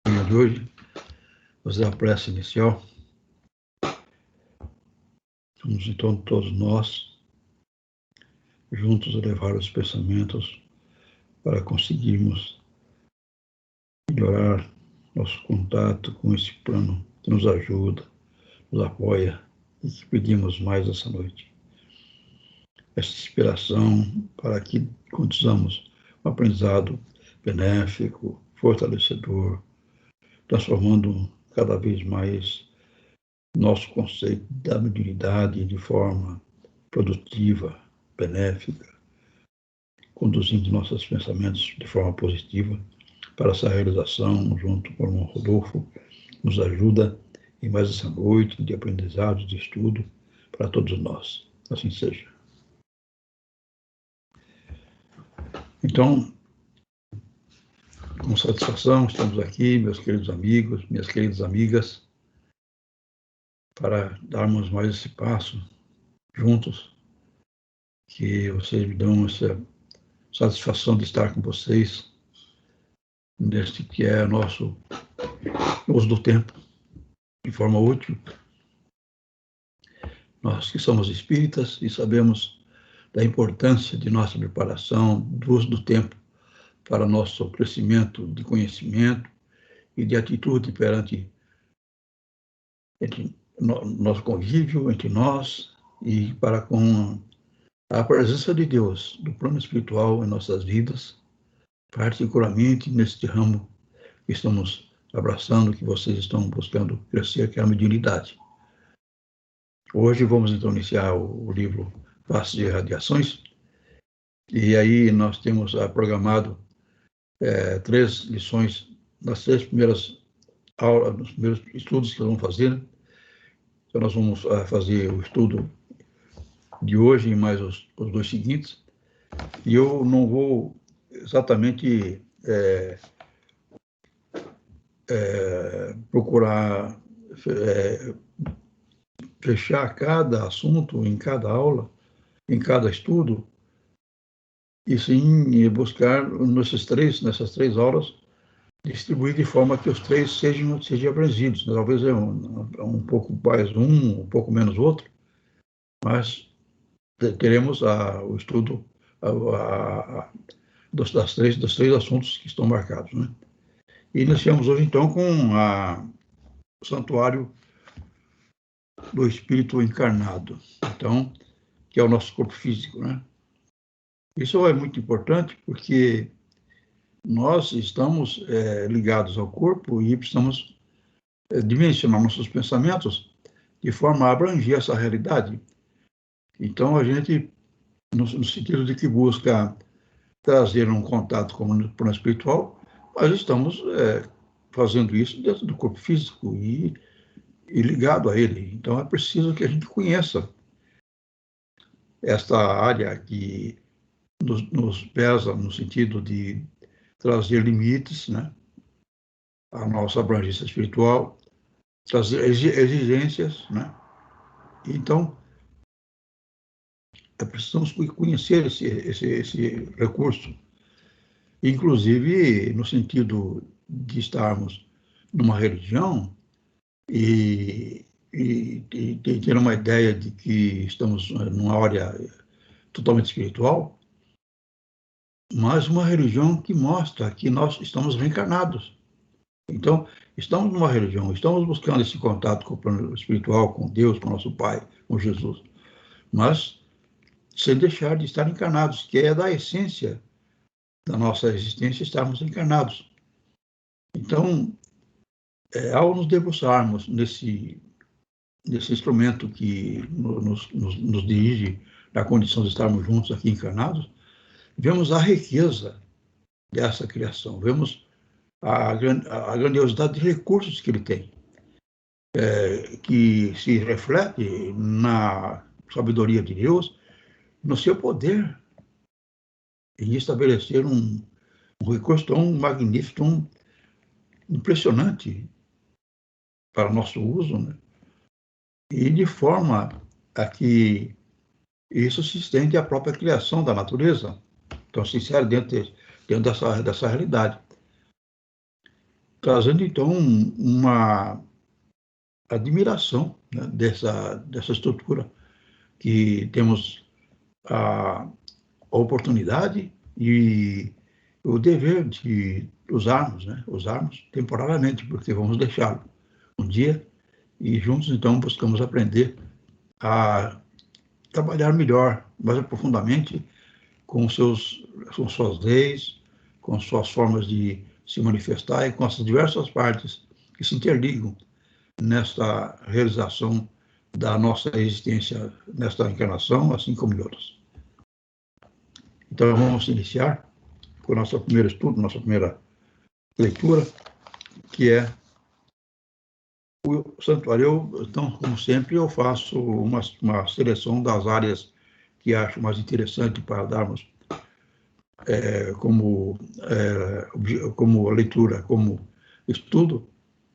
De hoje, fazer a prece inicial. Vamos então todos nós juntos elevar os pensamentos para conseguirmos melhorar nosso contato com esse plano que nos ajuda, nos apoia e que pedimos mais essa noite. Esta inspiração para que conduzamos um aprendizado benéfico, fortalecedor, transformando cada vez mais nosso conceito da mediunidade de forma produtiva, benéfica, conduzindo nossos pensamentos de forma positiva para essa realização, junto com o irmão Rodolfo, nos ajuda em mais essa noite de aprendizado, de estudo para todos nós. Assim seja. Então, com satisfação, estamos aqui, meus queridos amigos, minhas queridas amigas, para darmos mais esse passo juntos, que vocês me dão essa satisfação de estar com vocês neste que é nosso uso do tempo de forma útil. Nós que somos espíritas e sabemos da importância de nossa preparação, do uso do tempo para nosso crescimento de conhecimento e de atitude perante nosso convívio entre nós e para com a presença de Deus, do plano espiritual em nossas vidas, particularmente neste ramo que estamos abraçando, que vocês estão buscando crescer, que é a mediunidade. Hoje vamos então iniciar o livro Passos de Radiações, e aí nós temos programado 3 lições nas 3 primeiras aulas, nos primeiros estudos que nós vamos fazer. Então nós vamos fazer o estudo de hoje e mais os 2 seguintes, e eu não vou exatamente procurar fechar cada assunto em cada aula, em cada estudo, e sim buscar nessas 3 aulas distribuir de forma que os 3 sejam abrangidos. Talvez um pouco mais um pouco menos outro, mas teremos o estudo dos 3 assuntos que estão marcados, né? E iniciamos hoje, então, com o Santuário do Espírito Encarnado, então, que é o nosso corpo físico, né? Isso é muito importante porque nós estamos ligados ao corpo e precisamos dimensionar nossos pensamentos de forma a abranger essa realidade. Então, a gente, no sentido de que busca trazer um contato com o plano espiritual, mas estamos fazendo isso dentro do corpo físico e ligado a ele. Então, é preciso que a gente conheça esta área que nos pesa no sentido de trazer limites, né, à nossa abrangência espiritual, trazer exigências, né? Então, precisamos conhecer esse recurso, inclusive no sentido de estarmos numa religião e ter uma ideia de que estamos numa área totalmente espiritual, mas uma religião que mostra que nós estamos reencarnados. Então, estamos numa religião, estamos buscando esse contato com o plano espiritual, com Deus, com nosso Pai, com Jesus, mas sem deixar de estar encarnados, que é da essência da nossa existência estarmos encarnados. Então, ao nos debruçarmos nesse instrumento que nos dirige na condição de estarmos juntos aqui encarnados, vemos a riqueza dessa criação, vemos a grandiosidade de recursos que ele tem, que se reflete na sabedoria de Deus, no seu poder em estabelecer um recurso tão magnífico, tão impressionante para nosso uso, né? E de forma a que isso se estende à própria criação da natureza. Então, se insere dentro dessa realidade. trazendo, então, uma admiração, né, dessa estrutura que temos a oportunidade e o dever de usarmos, né, usarmos temporariamente, porque vamos deixá-lo um dia e juntos, então, buscamos aprender a trabalhar melhor, mais profundamente, com suas leis, com suas formas de se manifestar e com essas diversas partes que se interligam nesta realização da nossa existência nesta encarnação, assim como em outras. Então, vamos iniciar com o nosso primeiro estudo, nossa primeira leitura, que é o santuário. Então, como sempre, eu faço uma seleção das áreas que acho mais interessante para darmos como leitura, como estudo,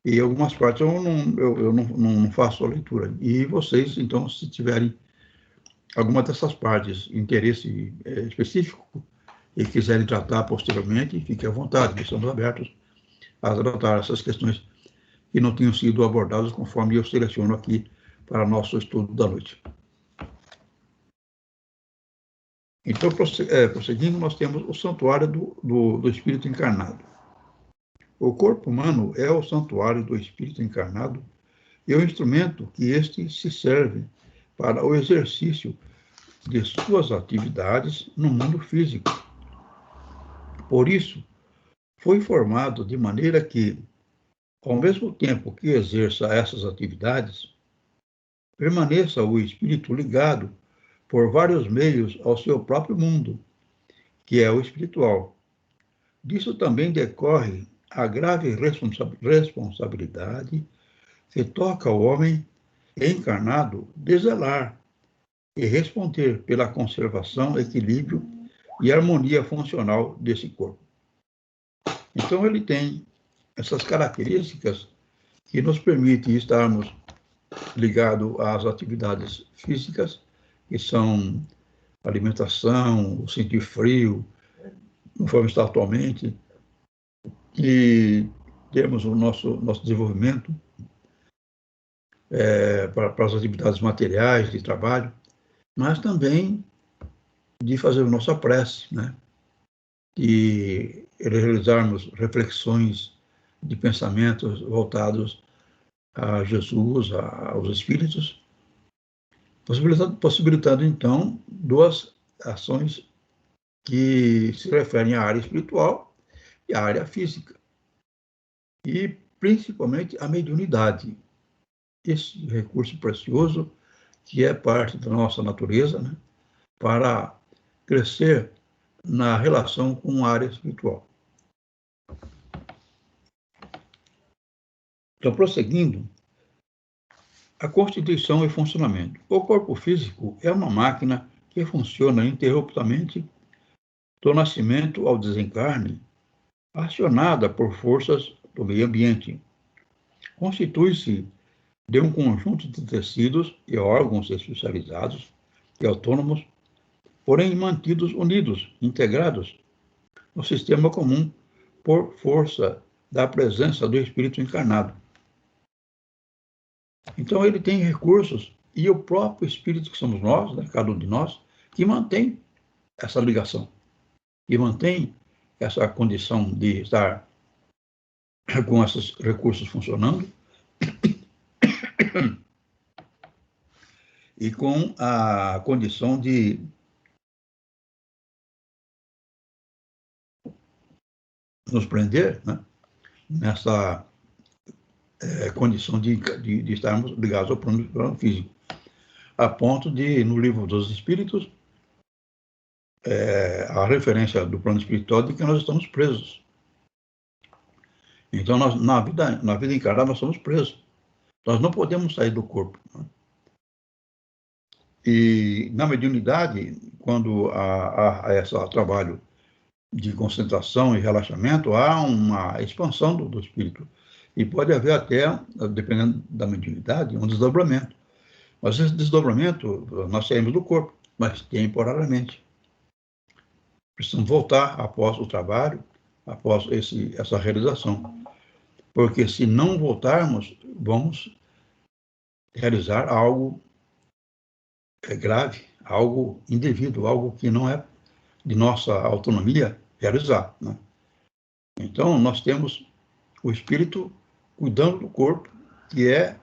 e algumas partes eu não faço a leitura. E vocês, então, se tiverem alguma dessas partes interesse específico e quiserem tratar posteriormente, fiquem à vontade, estamos abertos a tratar essas questões que não tinham sido abordadas conforme eu seleciono aqui para nosso estudo da noite. Então, prosseguindo, nós temos o santuário do Espírito encarnado. O corpo humano é o santuário do Espírito encarnado e o instrumento que este se serve para o exercício de suas atividades no mundo físico. Por isso, foi formado de maneira que, ao mesmo tempo que exerça essas atividades, permaneça o espírito ligado por vários meios ao seu próprio mundo, que é o espiritual. Disso também decorre a grave responsabilidade que toca ao homem encarnado de zelar e responder pela conservação, equilíbrio e harmonia funcional desse corpo. Então, ele tem essas características que nos permitem estarmos ligados às atividades físicas, que são alimentação, sentir frio, conforme está atualmente, e temos o nosso desenvolvimento para as atividades materiais de trabalho, mas também de fazer a nossa prece, né? E realizarmos reflexões de pensamentos voltados a Jesus, aos Espíritos, possibilitando, então, duas ações que se referem à área espiritual e à área física, e principalmente à mediunidade, esse recurso precioso que é parte da nossa natureza, né, para crescer na relação com a área espiritual. Então, prosseguindo, a constituição e funcionamento. O corpo físico é uma máquina que funciona ininterruptamente do nascimento ao desencarne, acionada por forças do meio ambiente. Constitui-se de um conjunto de tecidos e órgãos especializados e autônomos, porém mantidos unidos, integrados no sistema comum por força da presença do Espírito encarnado. Então, ele tem recursos, e o próprio Espírito, que somos nós, né, cada um de nós, que mantém essa ligação, que mantém essa condição de estar com esses recursos funcionando e com a condição de nos prender, né, nessa condição de estarmos ligados ao plano físico, a ponto de, no Livro dos Espíritos, a referência do plano espiritual de que nós estamos presos. Então, na vida encarnada, nós somos presos. Nós não podemos sair do corpo. Né? E na mediunidade, quando há esse trabalho de concentração e relaxamento, há uma expansão do espírito. E pode haver até, dependendo da mediunidade, um desdobramento. Mas esse desdobramento, nós saímos do corpo, mas temporariamente. Precisamos voltar após o trabalho, após essa realização. porque se não voltarmos, vamos realizar algo grave, algo indevido, algo que não é de nossa autonomia realizar, né? Então, nós temos o espírito cuidando do corpo, que é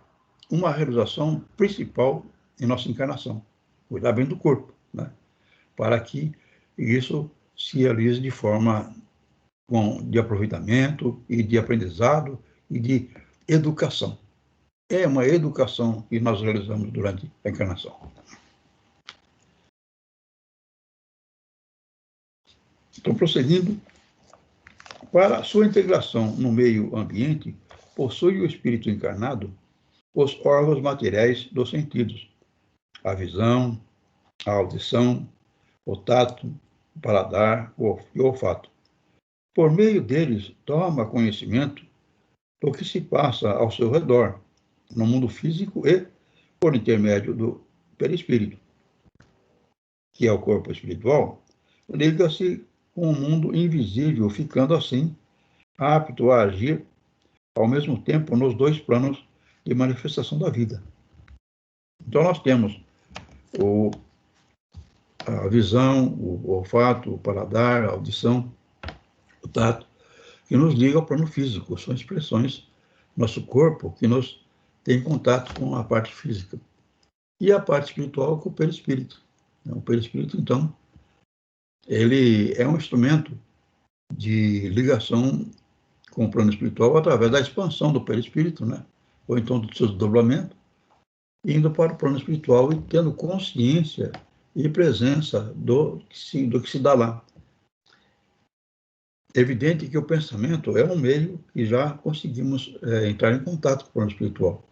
uma realização principal em nossa encarnação, cuidar bem do corpo, né? Para que isso se realize de forma de aproveitamento e de aprendizado e de educação. É uma educação que nós realizamos durante a encarnação. Então, prosseguindo, para sua integração no meio ambiente, possui o espírito encarnado os órgãos materiais dos sentidos, a visão, a audição, o tato, o paladar e o olfato. Por meio deles, toma conhecimento do que se passa ao seu redor, no mundo físico e por intermédio do perispírito, que é o corpo espiritual, liga-se com o mundo invisível, ficando assim apto a agir ao mesmo tempo nos dois planos de manifestação da vida. Então nós temos a visão, o olfato, o paladar, a audição, o tato, que nos liga ao plano físico, são expressões do nosso corpo que nos tem contato com a parte física. E a parte espiritual com o perispírito. O perispírito, então, ele é um instrumento de ligação com o plano espiritual através da expansão do perispírito, né? Ou então do seu desdobramento, indo para o plano espiritual e tendo consciência e presença do que se dá lá. É evidente que o pensamento é um meio que já conseguimos entrar em contato com o plano espiritual.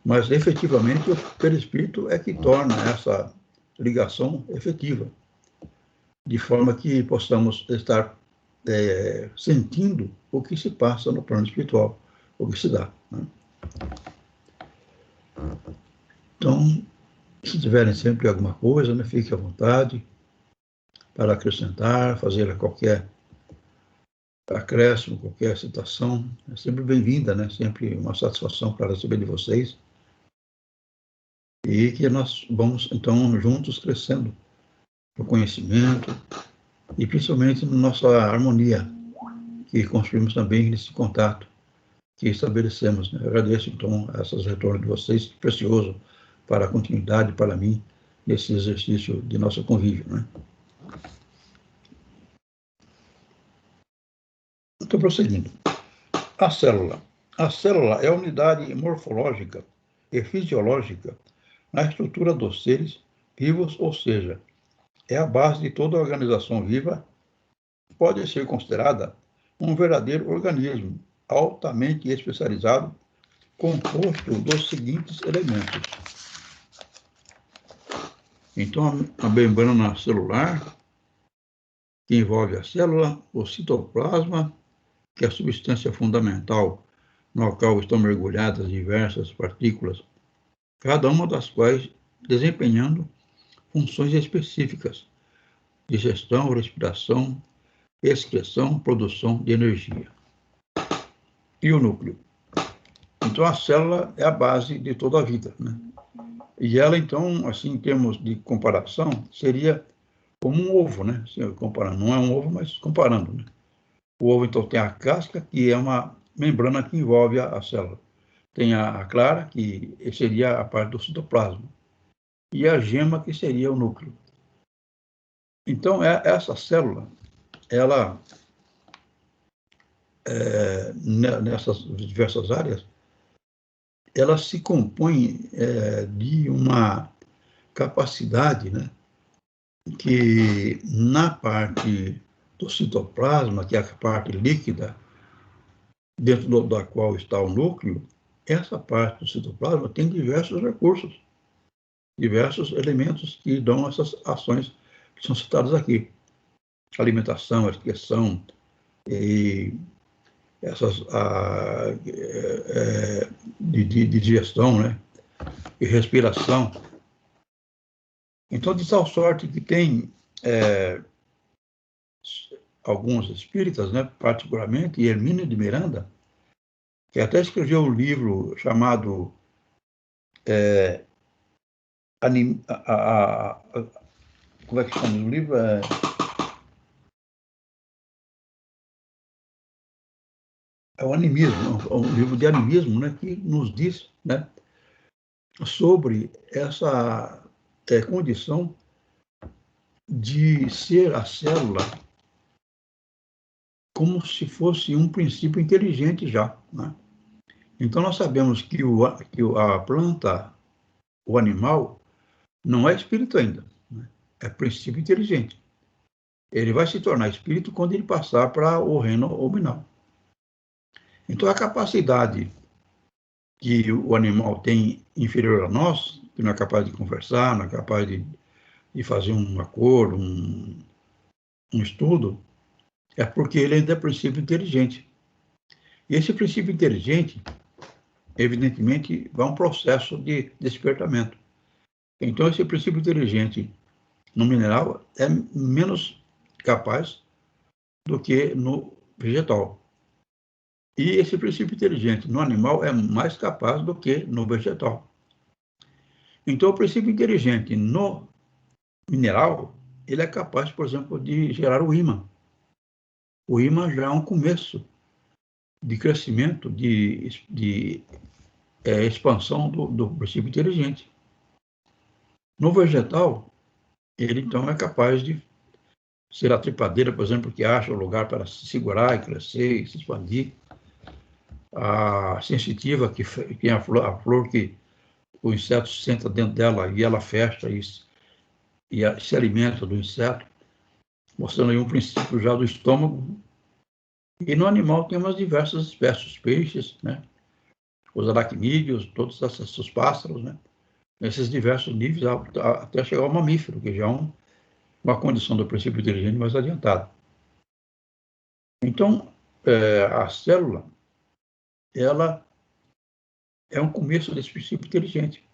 Mas, efetivamente, o perispírito é que torna essa ligação efetiva, de forma que possamos estar sentindo o que se passa no plano espiritual, o que se dá, né? Então, se tiverem sempre alguma coisa, né, fique à vontade para acrescentar, fazer qualquer acréscimo, qualquer citação. É sempre bem-vinda, né? Sempre uma satisfação para receber de vocês. E que nós vamos, então, juntos crescendo no conhecimento e principalmente na nossa harmonia, que construímos também nesse contato que estabelecemos, né? Eu agradeço, então, esses retornos de vocês, precioso para a continuidade, para mim, nesse exercício de nosso convívio, né? Então, prosseguindo. A célula. A célula é a unidade morfológica e fisiológica na estrutura dos seres vivos, ou seja, é a base de toda organização viva, pode ser considerada um verdadeiro organismo altamente especializado, composto dos seguintes elementos. Então, a membrana celular, que envolve a célula, o citoplasma, que é a substância fundamental no qual estão mergulhadas diversas partículas, cada uma das quais desempenhando funções específicas de digestão, respiração, excreção, produção de energia. E o núcleo. Então, a célula é a base de toda a vida, né? E ela, então, assim, em termos de comparação, seria como um ovo, né? Comparando, não é um ovo, mas comparando, né? O ovo, então, tem a casca, que é uma membrana que envolve a célula. Tem a clara, que seria a parte do citoplasma. E a gema, que seria o núcleo. Então, essa célula, ela, nessas diversas áreas, ela se compõe de uma capacidade, né, que na parte do citoplasma, que é a parte líquida, dentro da qual está o núcleo, essa parte do citoplasma tem diversos recursos, diversos elementos que dão essas ações que são citadas aqui. Alimentação, excreção, e essas de digestão, né? E respiração. Então, de tal sorte que tem alguns espíritas, né, particularmente Hermínio de Miranda, que até escreveu um livro chamado como é que chama o livro? É o animismo, é um livro de animismo, né, que nos diz, né, sobre essa condição de ser a célula como se fosse um princípio inteligente já, né? Então, nós sabemos que a planta, o animal, não é espírito ainda, né? É princípio inteligente. Ele vai se tornar espírito quando ele passar para o reino hominal. Então, a capacidade que o animal tem inferior a nós, que não é capaz de conversar, não é capaz de fazer um acordo, um estudo, é porque ele ainda é princípio inteligente. E esse princípio inteligente, evidentemente, vai a um processo de despertamento. Então, esse princípio inteligente no mineral é menos capaz do que no vegetal. E esse princípio inteligente no animal é mais capaz do que no vegetal. Então, o princípio inteligente no mineral, ele é capaz, por exemplo, de gerar o ímã. O ímã já é um começo de crescimento, de expansão do princípio inteligente. No vegetal, ele então é capaz de ser a trepadeira, por exemplo, que acha o lugar para se segurar e crescer e se expandir. A sensitiva, que tem a flor que o inseto senta dentro dela e ela fecha e se alimenta do inseto, mostrando aí um princípio já do estômago. E no animal temos diversas espécies, peixes, né? Os aracnídeos, todos esses pássaros, né? Nesses diversos níveis, até chegar ao mamífero, que já é uma condição do princípio inteligente mais adiantada. Então, a célula, ela é um começo desse princípio inteligente.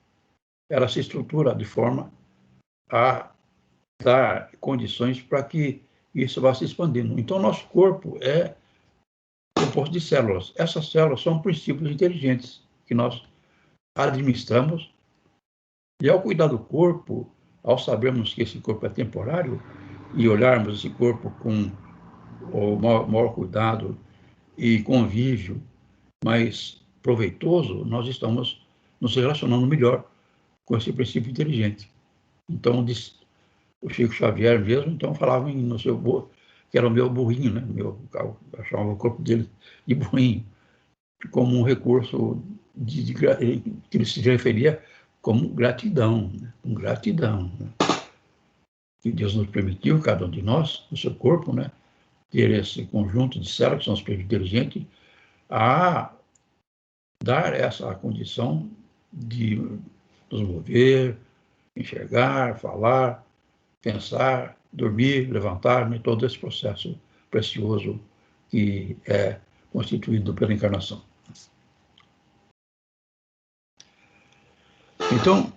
Ela se estrutura de forma a dar condições para que isso vá se expandindo. Então, nosso corpo é composto de células. Essas células são princípios inteligentes que nós administramos. E ao cuidar do corpo, ao sabermos que esse corpo é temporário e olharmos esse corpo com o maior cuidado e convívio mais proveitoso, nós estamos nos relacionando melhor com esse princípio inteligente. Então, o Chico Xavier mesmo, então, falava no seu que era o meu burrinho, né? Eu chamava o corpo dele de burrinho, como um recurso que ele se referia como gratidão, né? Com gratidão, né? Que Deus nos permitiu, cada um de nós, no seu corpo, né? Ter esse conjunto de células, que são os princípios inteligentes, a dar essa condição de nos mover, enxergar, falar, pensar, dormir, levantar-me, todo esse processo precioso que é constituído pela encarnação. Então,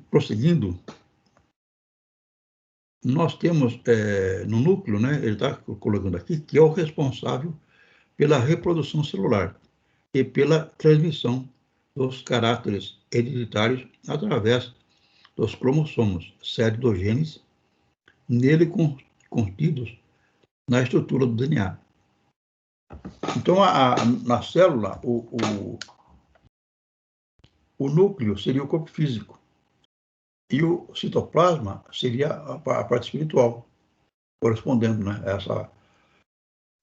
prosseguindo, nós temos no núcleo, né, ele está colocando aqui, que é o responsável pela reprodução celular e pela transmissão dos caracteres hereditários através dos cromossomos, sede dos genes, nele contidos na estrutura do DNA. Então, na célula, o núcleo seria o corpo físico e o citoplasma seria a parte espiritual, correspondendo, né, a esse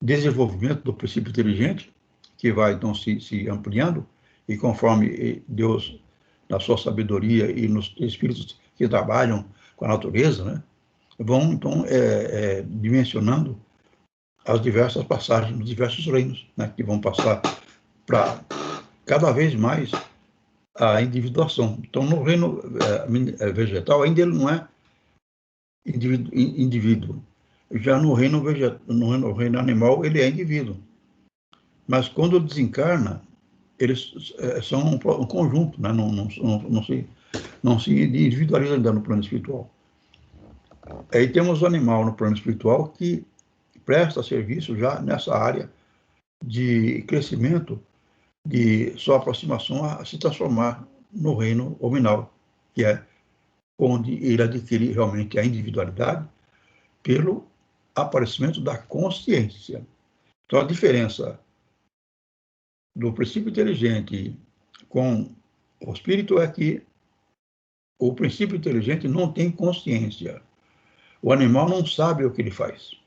desenvolvimento do princípio inteligente, que vai, então, se ampliando, e conforme Deus, na sua sabedoria e nos espíritos que trabalham com a natureza, né, vão, então, dimensionando as diversas passagens nos diversos reinos, né, que vão passar para cada vez mais a individuação. Então, no reino vegetal, ainda ele não é indivíduo. Já no reino animal, ele é indivíduo. Mas quando desencarna, eles são um conjunto, né? Não se individualiza ainda no plano espiritual. Aí temos o animal no plano espiritual que presta serviço já nessa área de crescimento, de sua aproximação a se transformar no reino nominal, que é onde ele adquire realmente a individualidade pelo aparecimento da consciência. Então, a diferença do princípio inteligente com o espírito é que o princípio inteligente não tem consciência. O animal não sabe o que ele faz.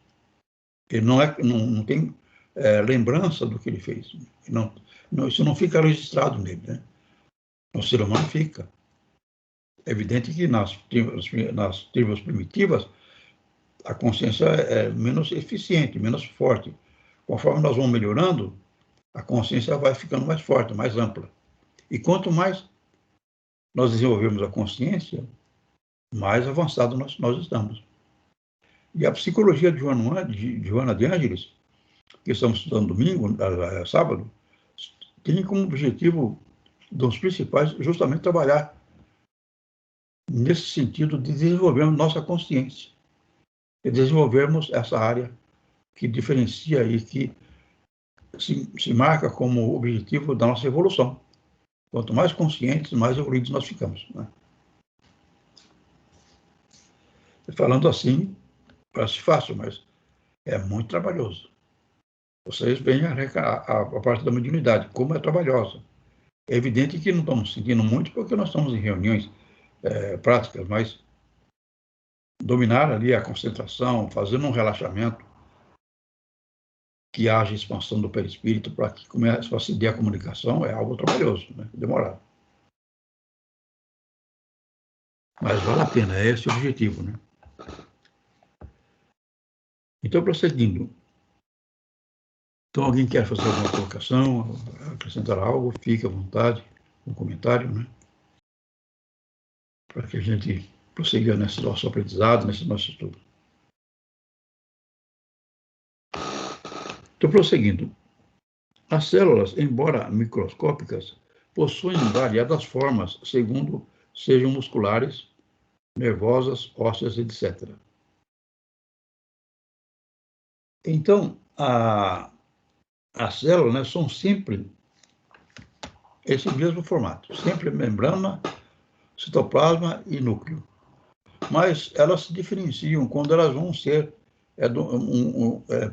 Ele não tem lembrança do que ele fez. Isso não fica registrado nele, né? O ser humano fica. É evidente que nas tribos primitivas, a consciência é menos eficiente, menos forte. Conforme nós vamos melhorando, a consciência vai ficando mais forte, mais ampla. E quanto mais nós desenvolvemos a consciência, mais avançado nós estamos. E a psicologia de Joana de Ângeles, que estamos estudando domingo, sábado, tem como objetivo, dos principais, justamente trabalhar nesse sentido de desenvolvermos nossa consciência, e desenvolvermos essa área que diferencia e que se marca como objetivo da nossa evolução. Quanto mais conscientes, mais evoluídos nós ficamos, né? Falando assim, parece fácil, mas é muito trabalhoso. Vocês veem a parte da mediunidade, como é trabalhosa. É evidente que não estamos sentindo muito, porque nós estamos em reuniões práticas, mas dominar ali a concentração, fazendo um relaxamento, que haja expansão do perispírito para que comece a se dê a comunicação, é algo trabalhoso, né? Demorado. Mas vale a pena, é esse o objetivo, né? Então, prosseguindo. Então, alguém quer fazer alguma colocação, acrescentar algo, fique à vontade, um comentário, né? Para que a gente prossiga nesse nosso aprendizado, nesse nosso estudo. Então, prosseguindo. As células, embora microscópicas, possuem variadas formas, segundo sejam musculares, nervosas, ósseas, etc. Então, as células, né, são sempre esse mesmo formato, sempre membrana, citoplasma e núcleo. Mas elas se diferenciam quando elas vão ser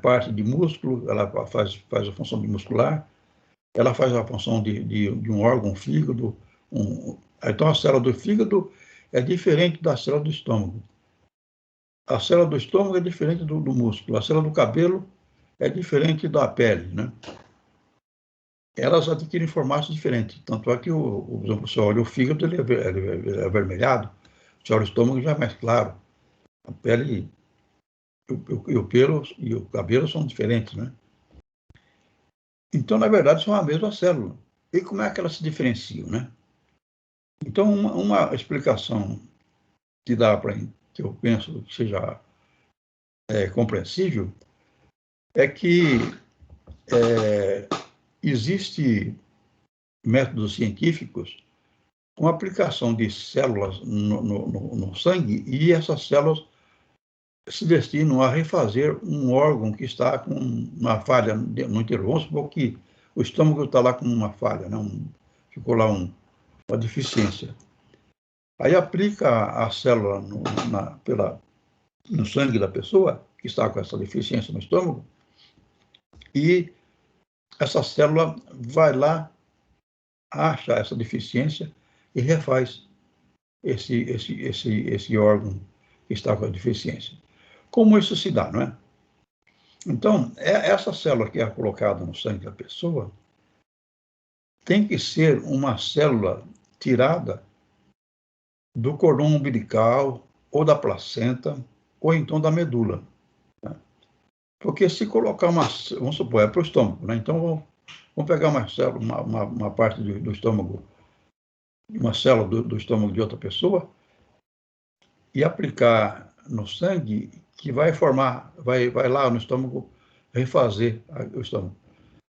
parte de músculo, ela faz a função de muscular, ela faz a função de um órgão, fígado. Então, a célula do fígado é diferente da célula do estômago. A célula do estômago é diferente do músculo. A célula do cabelo é diferente da pele, né? Elas adquirem formatos diferentes. Tanto é que, por exemplo, se olha o fígado, ele é avermelhado. Se olha o estômago, já é mais claro. A pele e o pelo e o cabelo são diferentes, né? Então, na verdade, são a mesma célula. E como é que elas se diferenciam, né? Então, uma explicação que dá para que eu penso que seja compreensível é que existe métodos científicos com aplicação de células no sangue, e essas células se destinam a refazer um órgão que está com uma falha no interior. Vamos supor que o estômago está lá com uma falha, né? Ficou lá uma deficiência. Aí aplica a célula no sangue da pessoa que está com essa deficiência no estômago, e essa célula vai lá, acha essa deficiência e refaz esse órgão que está com a deficiência. Como isso se dá, não é? Então, essa célula que é colocada no sangue da pessoa tem que ser uma célula tirada do cordão umbilical, ou da placenta, ou então da medula, né? Porque se colocar vamos supor, é para o estômago, né? Então, vamos pegar uma célula, uma parte do estômago, uma célula do estômago de outra pessoa, e aplicar no sangue, que vai lá no estômago, refazer o estômago.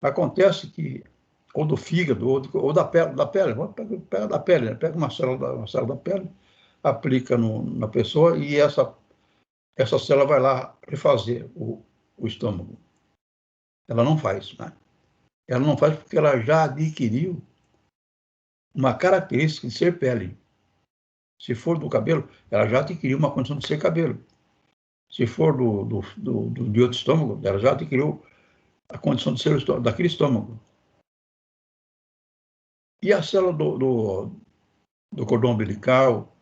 Acontece que, ou do fígado, ou da pele, pega da pele, né? Pega uma célula da pele, aplica na pessoa, e essa célula vai lá refazer o estômago. Ela não faz, né? Ela não faz porque ela já adquiriu uma característica de ser pele. Se for do cabelo, ela já adquiriu uma condição de ser cabelo. Se for de outro estômago, ela já adquiriu a condição de ser daquele estômago. E a célula do cordão umbilical,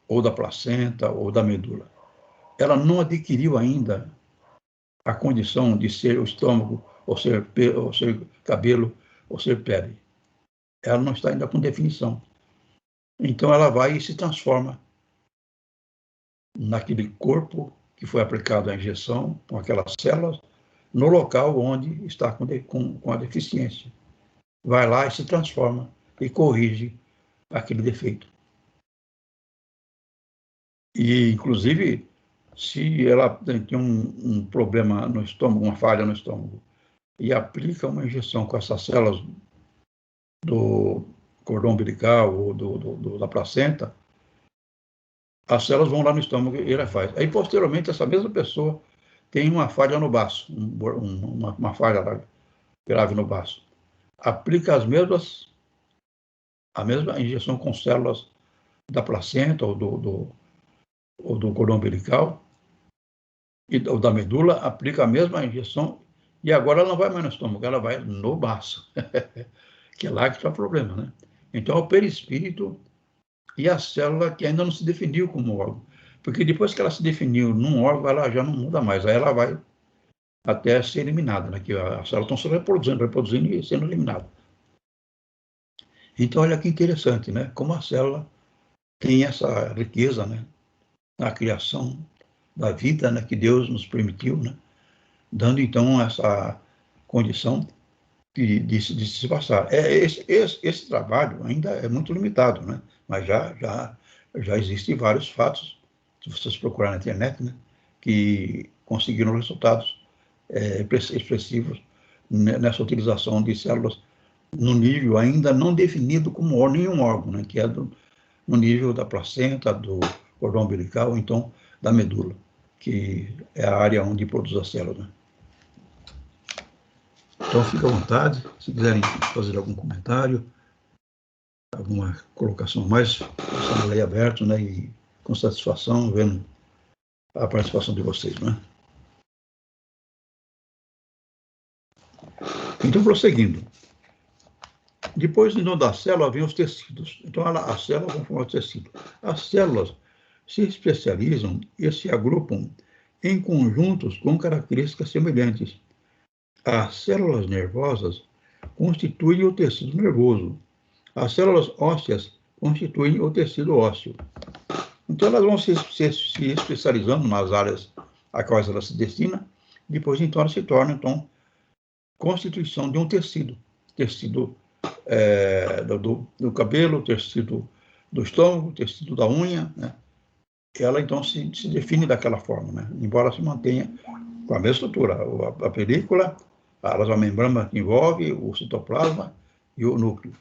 ou da placenta, ou da medula, ela não adquiriu ainda a condição de ser o estômago, ou ser cabelo, ou ser pele. Ela não está ainda com definição. Então, ela vai e se transforma naquele corpo que foi aplicado a injeção, com aquelas células, no local onde está com a deficiência. Vai lá e se transforma e corrige aquele defeito. E, inclusive, se ela tem um problema no estômago, uma falha no estômago, e aplica uma injeção com essas células do cordão umbilical ou da placenta, as células vão lá no estômago e ela faz. Aí, posteriormente, essa mesma pessoa tem uma falha no baço, uma falha grave no baço. Aplica a mesma injeção com células da placenta ou do cordão umbilical ou da medula, aplica a mesma injeção e agora ela não vai mais no estômago, ela vai no baço, que é lá que está o problema, né? Então, é o perispírito e a célula que ainda não se definiu como órgão. Porque depois que ela se definiu num órgão, ela já não muda mais. Aí ela vai até ser eliminada, né? Que as células estão se reproduzindo e sendo eliminadas. Então, olha que interessante, né? Como a célula tem essa riqueza, né? Na criação da vida, né? Que Deus nos permitiu, né? Dando, então, essa condição de se passar. Esse trabalho ainda é muito limitado, né? Mas já existem vários fatos, se vocês procurarem na internet, né? Que conseguiram resultados expressivos nessa utilização de células no nível ainda não definido como nenhum órgão, né? Que é no nível da placenta, do cordão umbilical, ou então da medula, que é a área onde produz as células, né? Então, fique à vontade, se quiserem fazer algum comentário, alguma colocação mais, estamos aí aberto, né, e com satisfação, vendo a participação de vocês, né? Então, prosseguindo. Depois, então, da célula, vem os tecidos. Então, as células vão formar o tecido. As células se especializam e se agrupam em conjuntos com características semelhantes. As células nervosas constituem o tecido nervoso. As células ósseas constituem o tecido ósseo. Então, elas vão se especializando nas áreas a quais elas se destinam, depois, então, elas se tornam, então, constituição de um tecido. Tecido do cabelo, tecido do estômago, tecido da unha, né? Ela, então, se define daquela forma, né? Embora se mantenha com a mesma estrutura. A película, a membrana que envolve o citoplasma e o núcleo.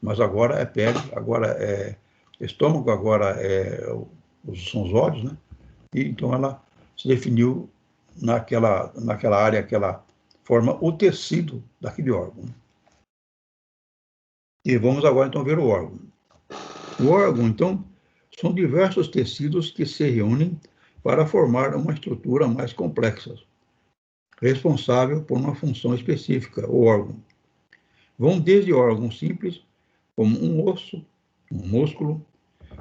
Mas agora é pele, agora é estômago, agora são os olhos, né? E então ela se definiu naquela área, aquela forma, o tecido daquele órgão. E vamos agora, então, ver o órgão. O órgão, então, são diversos tecidos que se reúnem para formar uma estrutura mais complexa, responsável por uma função específica, o órgão. Vão desde órgãos simples, como um osso, um músculo,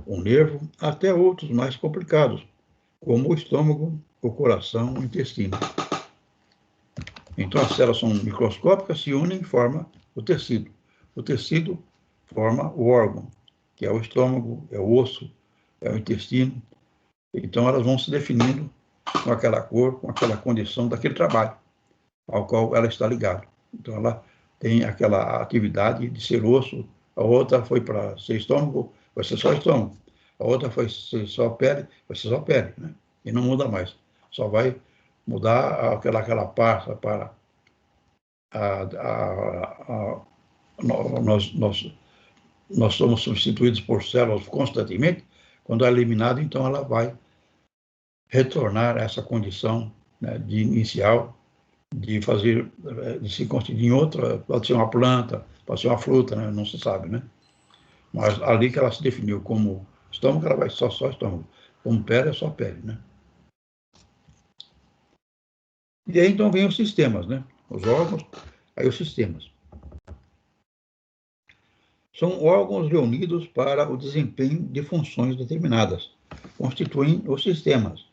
um nervo, até outros mais complicados, como o estômago, o coração, o intestino. Então, as células são microscópicas, se unem e formam o tecido. O tecido forma o órgão, que é o estômago, é o osso, é o intestino. Então, elas vão se definindo com aquela cor, com aquela condição daquele trabalho ao qual ela está ligada. Então, ela tem aquela atividade de ser osso, a outra foi para ser estômago, vai ser só estômago. A outra foi ser só pele, vai ser só pele, né? E não muda mais. Só vai mudar aquela parte para nós somos substituídos por células constantemente. Quando é eliminado, então ela vai retornar a essa condição, né, de inicial de se constituir em outra, pode ser uma planta, pode ser uma fruta, né? Não se sabe, né? Mas ali que ela se definiu como estômago, ela vai só estômago. Como pele, é só pele, né? E aí, então, vem os sistemas, né? Os órgãos, aí os sistemas. São órgãos reunidos para o desempenho de funções determinadas, constituem os sistemas.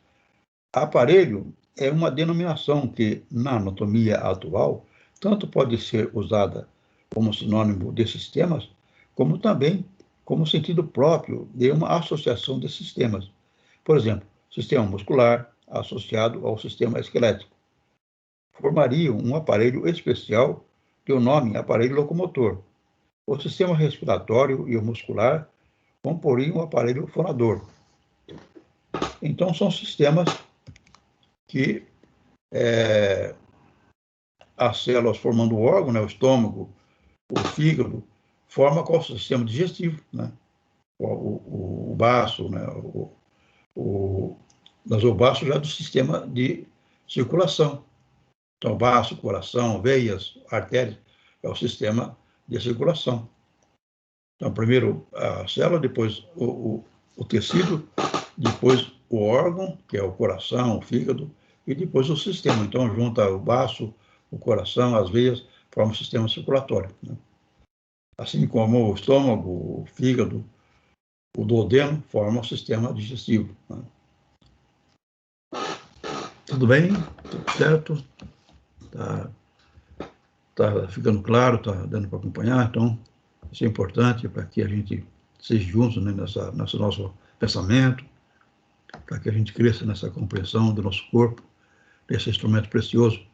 Aparelho é uma denominação que, na anatomia atual, tanto pode ser usada como sinônimo de sistemas, como também como sentido próprio de uma associação de sistemas. Por exemplo, sistema muscular associado ao sistema esquelético formariam um aparelho especial que o nome aparelho locomotor. O sistema respiratório e o muscular comporiam um aparelho fonador. Então, são sistemas que as células formando o órgão, né, o estômago, o fígado, forma qual o sistema digestivo, né? O baço, né? Mas o baço já é do sistema de circulação. Então, baço, coração, veias, artérias, é o sistema de circulação. Então, primeiro a célula, depois o tecido, depois o órgão, que é o coração, o fígado, e depois o sistema. Então, junta o baço, o coração, as veias, forma o sistema circulatório, né? Assim como o estômago, o fígado, o duodeno, formam o sistema digestivo, né? Tudo bem? Tudo certo? Tá ficando claro? Tá dando para acompanhar? Então, isso é importante para que a gente seja juntos, né, nesse nosso pensamento, para que a gente cresça nessa compreensão do nosso corpo, desse instrumento precioso.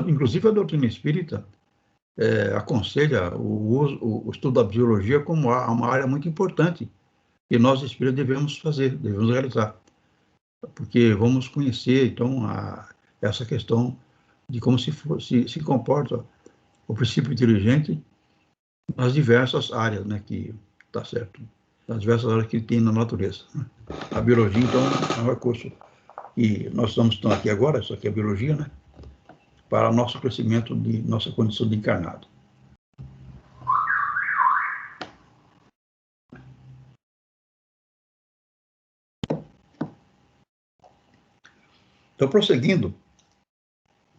Inclusive, a doutrina espírita aconselha o estudo da biologia como uma área muito importante que nós, espíritas, devemos realizar, porque vamos conhecer, então, essa questão de como se comporta o princípio inteligente nas diversas áreas, né, que está certo, nas diversas áreas que tem na natureza, né? A biologia, então, é um recurso e nós estamos aqui agora, isso aqui é biologia, né, para nosso crescimento de nossa condição de encarnado. Então, prosseguindo,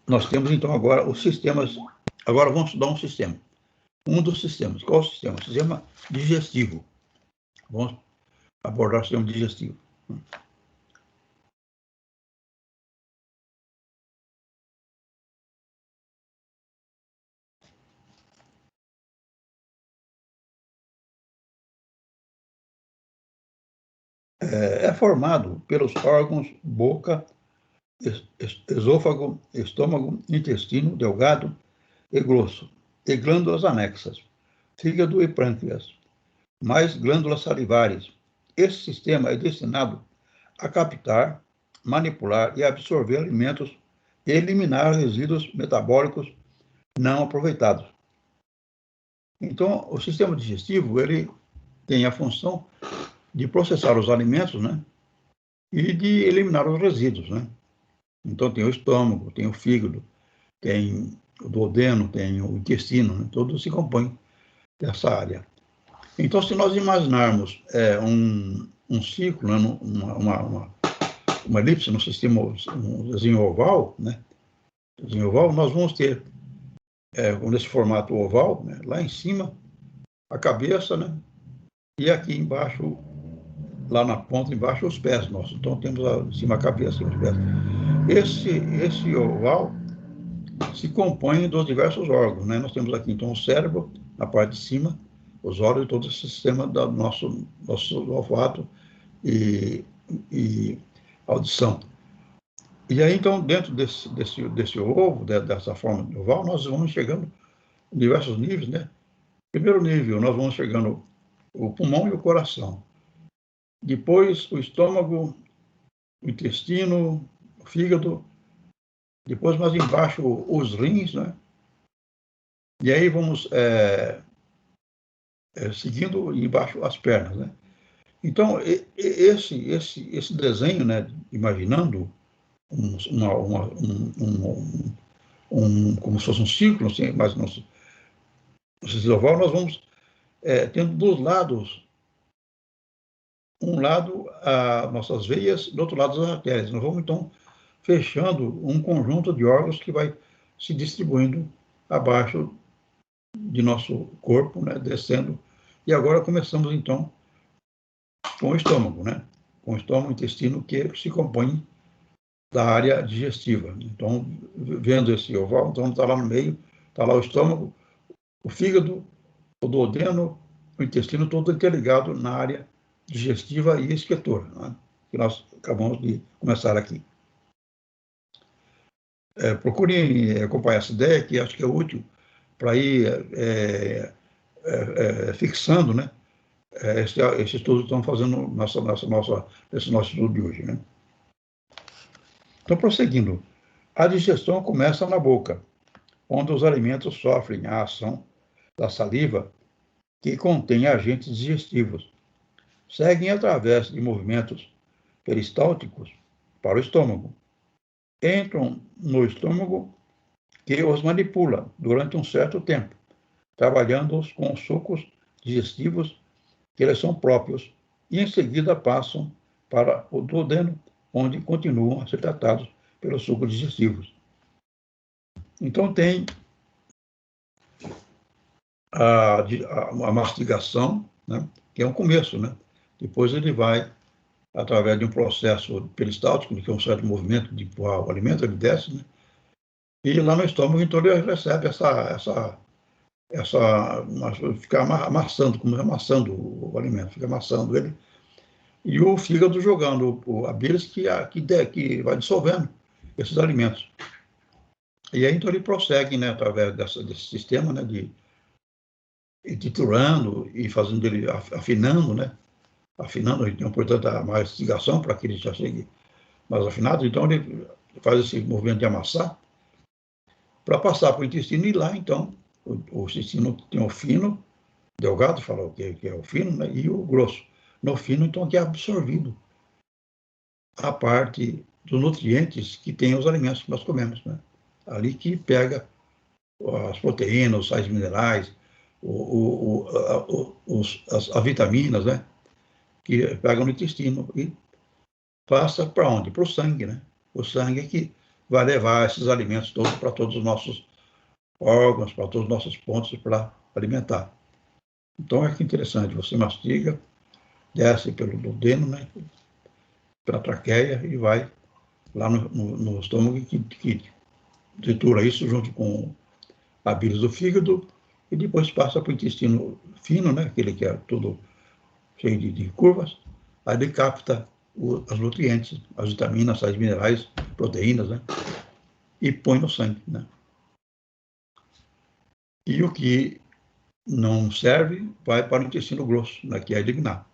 nós temos, então, agora os sistemas. Agora vamos estudar um sistema. Um dos sistemas. Qual é o sistema? O sistema digestivo. Vamos abordar o sistema digestivo. É formado pelos órgãos boca, esôfago, estômago, intestino delgado e grosso, e glândulas anexas, fígado e pâncreas, mais glândulas salivares. Esse sistema é destinado a captar, manipular e absorver alimentos e eliminar resíduos metabólicos não aproveitados. Então, o sistema digestivo, ele tem a função de processar os alimentos, né, e de eliminar os resíduos, né? Então, tem o estômago, tem o fígado, tem o duodeno, tem o intestino, né? Tudo se compõe dessa área. Então, se nós imaginarmos um ciclo, né, uma elipse no sistema, um desenho oval, né? Desenho oval, nós vamos ter, nesse formato oval, né, lá em cima, a cabeça, né? E aqui embaixo, lá na ponta embaixo, os pés nossos. Então, temos em cima a cabeça e os pés. Esse oval se compõe dos diversos órgãos, né? Nós temos aqui, então, o cérebro, na parte de cima, os olhos e todo esse sistema do nosso olfato e audição. E aí, então, dentro desse ovo, dessa forma de oval, nós vamos chegando em diversos níveis, né? Primeiro nível, nós vamos chegando o pulmão e o coração. Depois, o estômago, o intestino, o fígado. Depois, mais embaixo, os rins, né? E aí vamos seguindo embaixo as pernas, né? Então, esse desenho, né, imaginando como se fosse um círculo, assim, mas no sentido oval, nós vamos tendo dos lados, um lado as nossas veias, do outro lado as artérias. Nós vamos, então, fechando um conjunto de órgãos que vai se distribuindo abaixo de nosso corpo, né, descendo. E agora começamos, então, com o estômago, né? Com o estômago, o intestino, que se compõe da área digestiva. Então, vendo esse oval, então está lá no meio, está lá o estômago, o fígado, o duodeno, o intestino, todo interligado na área digestiva e excretora, né? Que nós acabamos de começar aqui. Procurem acompanhar essa ideia, que acho que é útil para ir fixando, né, esse estudo que estamos fazendo nesse nosso estudo de hoje, né? Então, prosseguindo, a digestão começa na boca, onde os alimentos sofrem a ação da saliva, que contém agentes digestivos. Seguem através de movimentos peristálticos para o estômago. Entram no estômago, que os manipula durante um certo tempo, trabalhando-os com sucos digestivos que eles são próprios, e em seguida passam para o duodeno, onde continuam a ser tratados pelos sucos digestivos. Então, tem a mastigação, né, que é um começo, né? Depois ele vai, através de um processo peristáltico, que é um certo movimento de empurrar o alimento, ele desce, né? E lá no estômago, então, ele recebe fica amassando, como amassando o alimento, fica amassando ele. E o fígado jogando a bilis que vai dissolvendo esses alimentos. E aí, então, ele prossegue, né, através desse sistema, né, de triturando e fazendo ele, afinando, né, afinando, então, portanto, a mastigação para que ele já chegue mais afinado. Então, ele faz esse movimento de amassar para passar para o intestino, e lá, então, o intestino tem o fino, delgado, fala o que é o fino, né, e o grosso. No fino, então, que é absorvido a parte dos nutrientes que tem os alimentos que nós comemos, né? Ali que pega as proteínas, os sais minerais, as vitaminas, né? Que pegam no intestino e passa para onde? Para o sangue, né? O sangue é que vai levar esses alimentos todos para todos os nossos órgãos, para todos os nossos pontos para alimentar. Então, é que interessante, você mastiga, desce pelo duodeno, né? Pela traqueia e vai lá no estômago, que tritura isso junto com a bilis do fígado, e depois passa para o intestino fino, né, aquele que é todo cheio de curvas. Aí ele capta os nutrientes, as vitaminas, sais minerais, proteínas, né, e põe no sangue, né. E o que não serve vai para o intestino grosso, né, que é eliminar.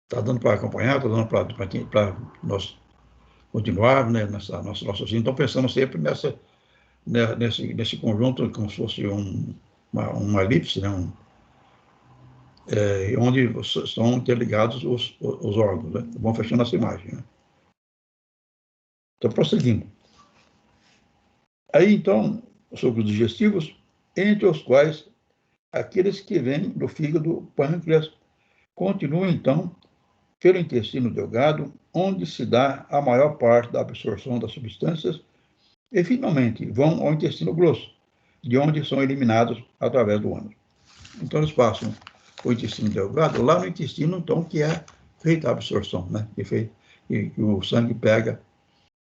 Está dando para acompanhar, está dando para nós continuar, né, nessa nosso raciocínio. Então, pensamos sempre nesse conjunto, como se fosse uma elipse, né, onde estão interligados os órgãos, né? Vão fechando essa imagem, né? Então, prosseguindo. Aí, então, os sucos digestivos, entre os quais aqueles que vêm do fígado, pâncreas, continuam, então, pelo intestino delgado, onde se dá a maior parte da absorção das substâncias, e, finalmente, vão ao intestino grosso, de onde são eliminados através do ânus. Então, eles passam o intestino delgado, lá no intestino, então, que é feita a absorção, né? Que o sangue pega,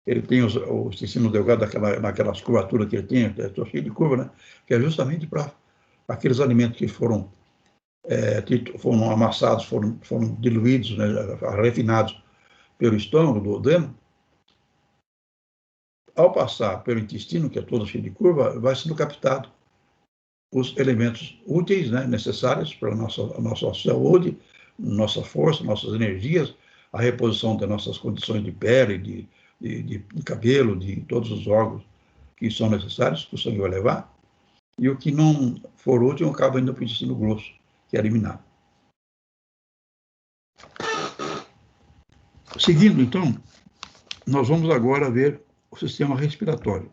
ele tem o intestino delgado naquelas curvaturas que ele tem, estou cheio de curva, né? Que é justamente para aqueles alimentos que foram amassados, foram diluídos, né? Refinados pelo estômago, do duodeno. Ao passar pelo intestino, que é todo cheio de curva, vai sendo captado os elementos úteis, né, necessários para a nossa saúde, nossa força, nossas energias, a reposição das nossas condições de pele, de cabelo, de todos os órgãos que são necessários, que o sangue vai levar, e o que não for útil acaba indo para o intestino grosso, que é eliminado. Seguindo, então, nós vamos agora ver o sistema respiratório.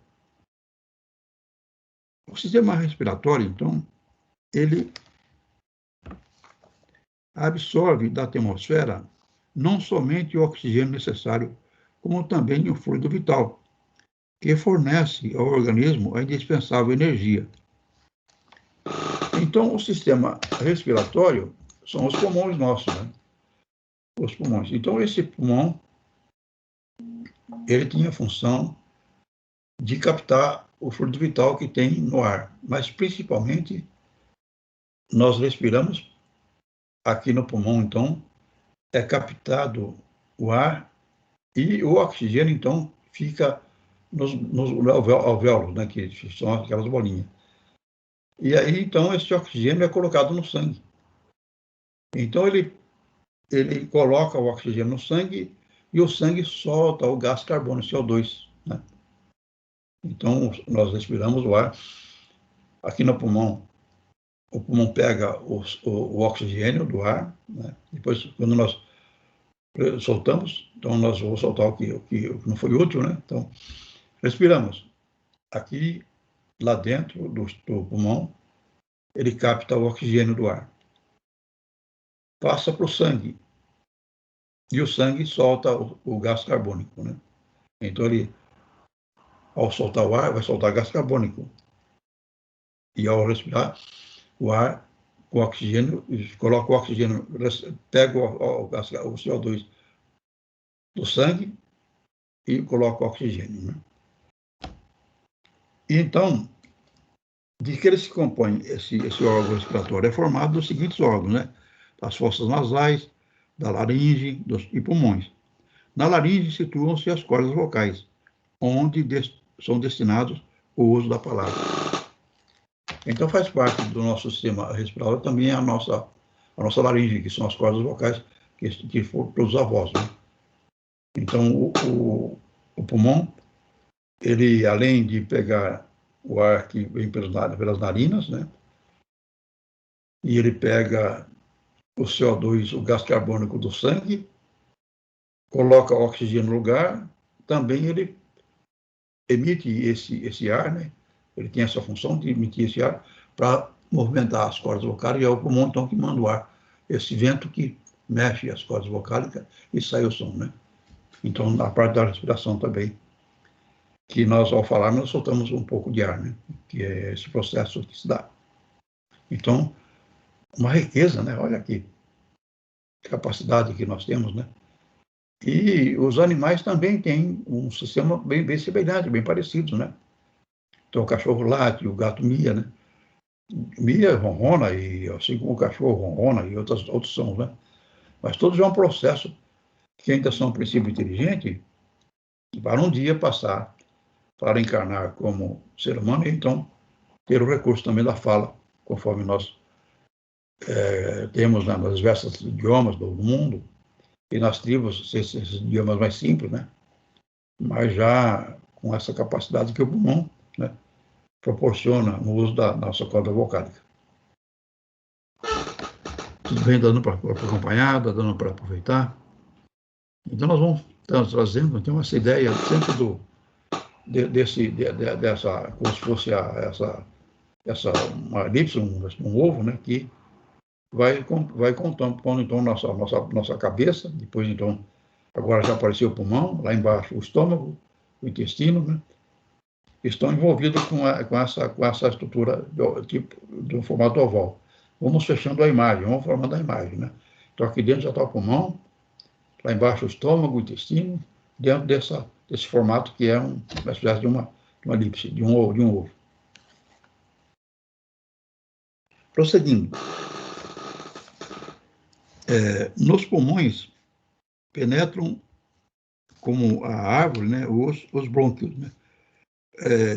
O sistema respiratório, então, ele absorve da atmosfera não somente o oxigênio necessário, como também o fluido vital, que fornece ao organismo a indispensável energia. Então, o sistema respiratório são os pulmões nossos, né? Os pulmões. Então, esse pulmão, ele tinha a função de captar o fluido vital que tem no ar, mas principalmente nós respiramos aqui no pulmão, então é captado o ar e o oxigênio, então, fica nos alvéolos, né, que são aquelas bolinhas. E aí, então, esse oxigênio é colocado no sangue. Então, ele coloca o oxigênio no sangue e o sangue solta o gás carbônico, CO2, né? Então, nós respiramos o ar aqui no pulmão. O pulmão pega o oxigênio do ar, né? Depois, quando nós soltamos, então nós vamos soltar o que não foi útil, né? Então, respiramos. Aqui, lá dentro do pulmão, ele capta o oxigênio do ar. Passa para o sangue. E o sangue solta o gás carbônico, né? Então, ele, ao soltar o ar, vai soltar gás carbônico. E ao respirar, o ar com oxigênio, coloca o oxigênio, pega o CO2 do sangue e coloca o oxigênio, né? E então, de que ele se compõe, esse órgão respiratório? É formado dos seguintes órgãos, né? Das fossas nasais, da laringe e pulmões. Na laringe situam-se as cordas vocais, onde são destinados o uso da palavra. Então, faz parte do nosso sistema respiratório também a nossa laringe, que são as cordas vocais que produzem a voz, né? Então, o pulmão, ele, além de pegar o ar que vem pelas narinas, né? E ele pega o CO2, o gás carbônico do sangue, coloca o oxigênio no lugar, também ele emite esse ar, né? Ele tem essa função de emitir esse ar para movimentar as cordas vocálicas, e é o pulmão, então, que manda o ar, esse vento que mexe as cordas vocálicas e sai o som, né? Então, na parte da respiração também, que nós, ao falar, nós soltamos um pouco de ar, né? Que é esse processo que se dá. Então, uma riqueza, né? Olha aqui, capacidade que nós temos, né? E os animais também têm um sistema bem semelhante, bem parecido, né? Então, o cachorro late, o gato mia, né? Mia, ronrona, e assim como o cachorro ronrona e outros sons, né? Mas todos é um processo que ainda são um princípio inteligente para um dia passar para encarnar como ser humano e então ter o recurso também da fala, conforme nós temos, né, nas diversos idiomas do mundo e nas tribos, esses idiomas mais simples, né? Mas já com essa capacidade que o pulmão, né, proporciona no uso da nossa corda vocálica. Tudo bem, dando para acompanhar, dando para aproveitar. Então, nós vamos trazendo então, essa ideia sempre dessa, como se fosse uma elipse, um ovo, né, que vai contando, pondo então nossa cabeça, depois então, agora já apareceu o pulmão, lá embaixo o estômago, o intestino, né, estão envolvidos com essa estrutura do formato oval. Vamos fechando a imagem, vamos formando a imagem, né? Então aqui dentro já está o pulmão, lá embaixo o estômago, o intestino, dentro desse formato que é uma espécie de uma elipse, de um ovo. Prosseguindo. Nos pulmões penetram, como a árvore, né, os brônquios, né,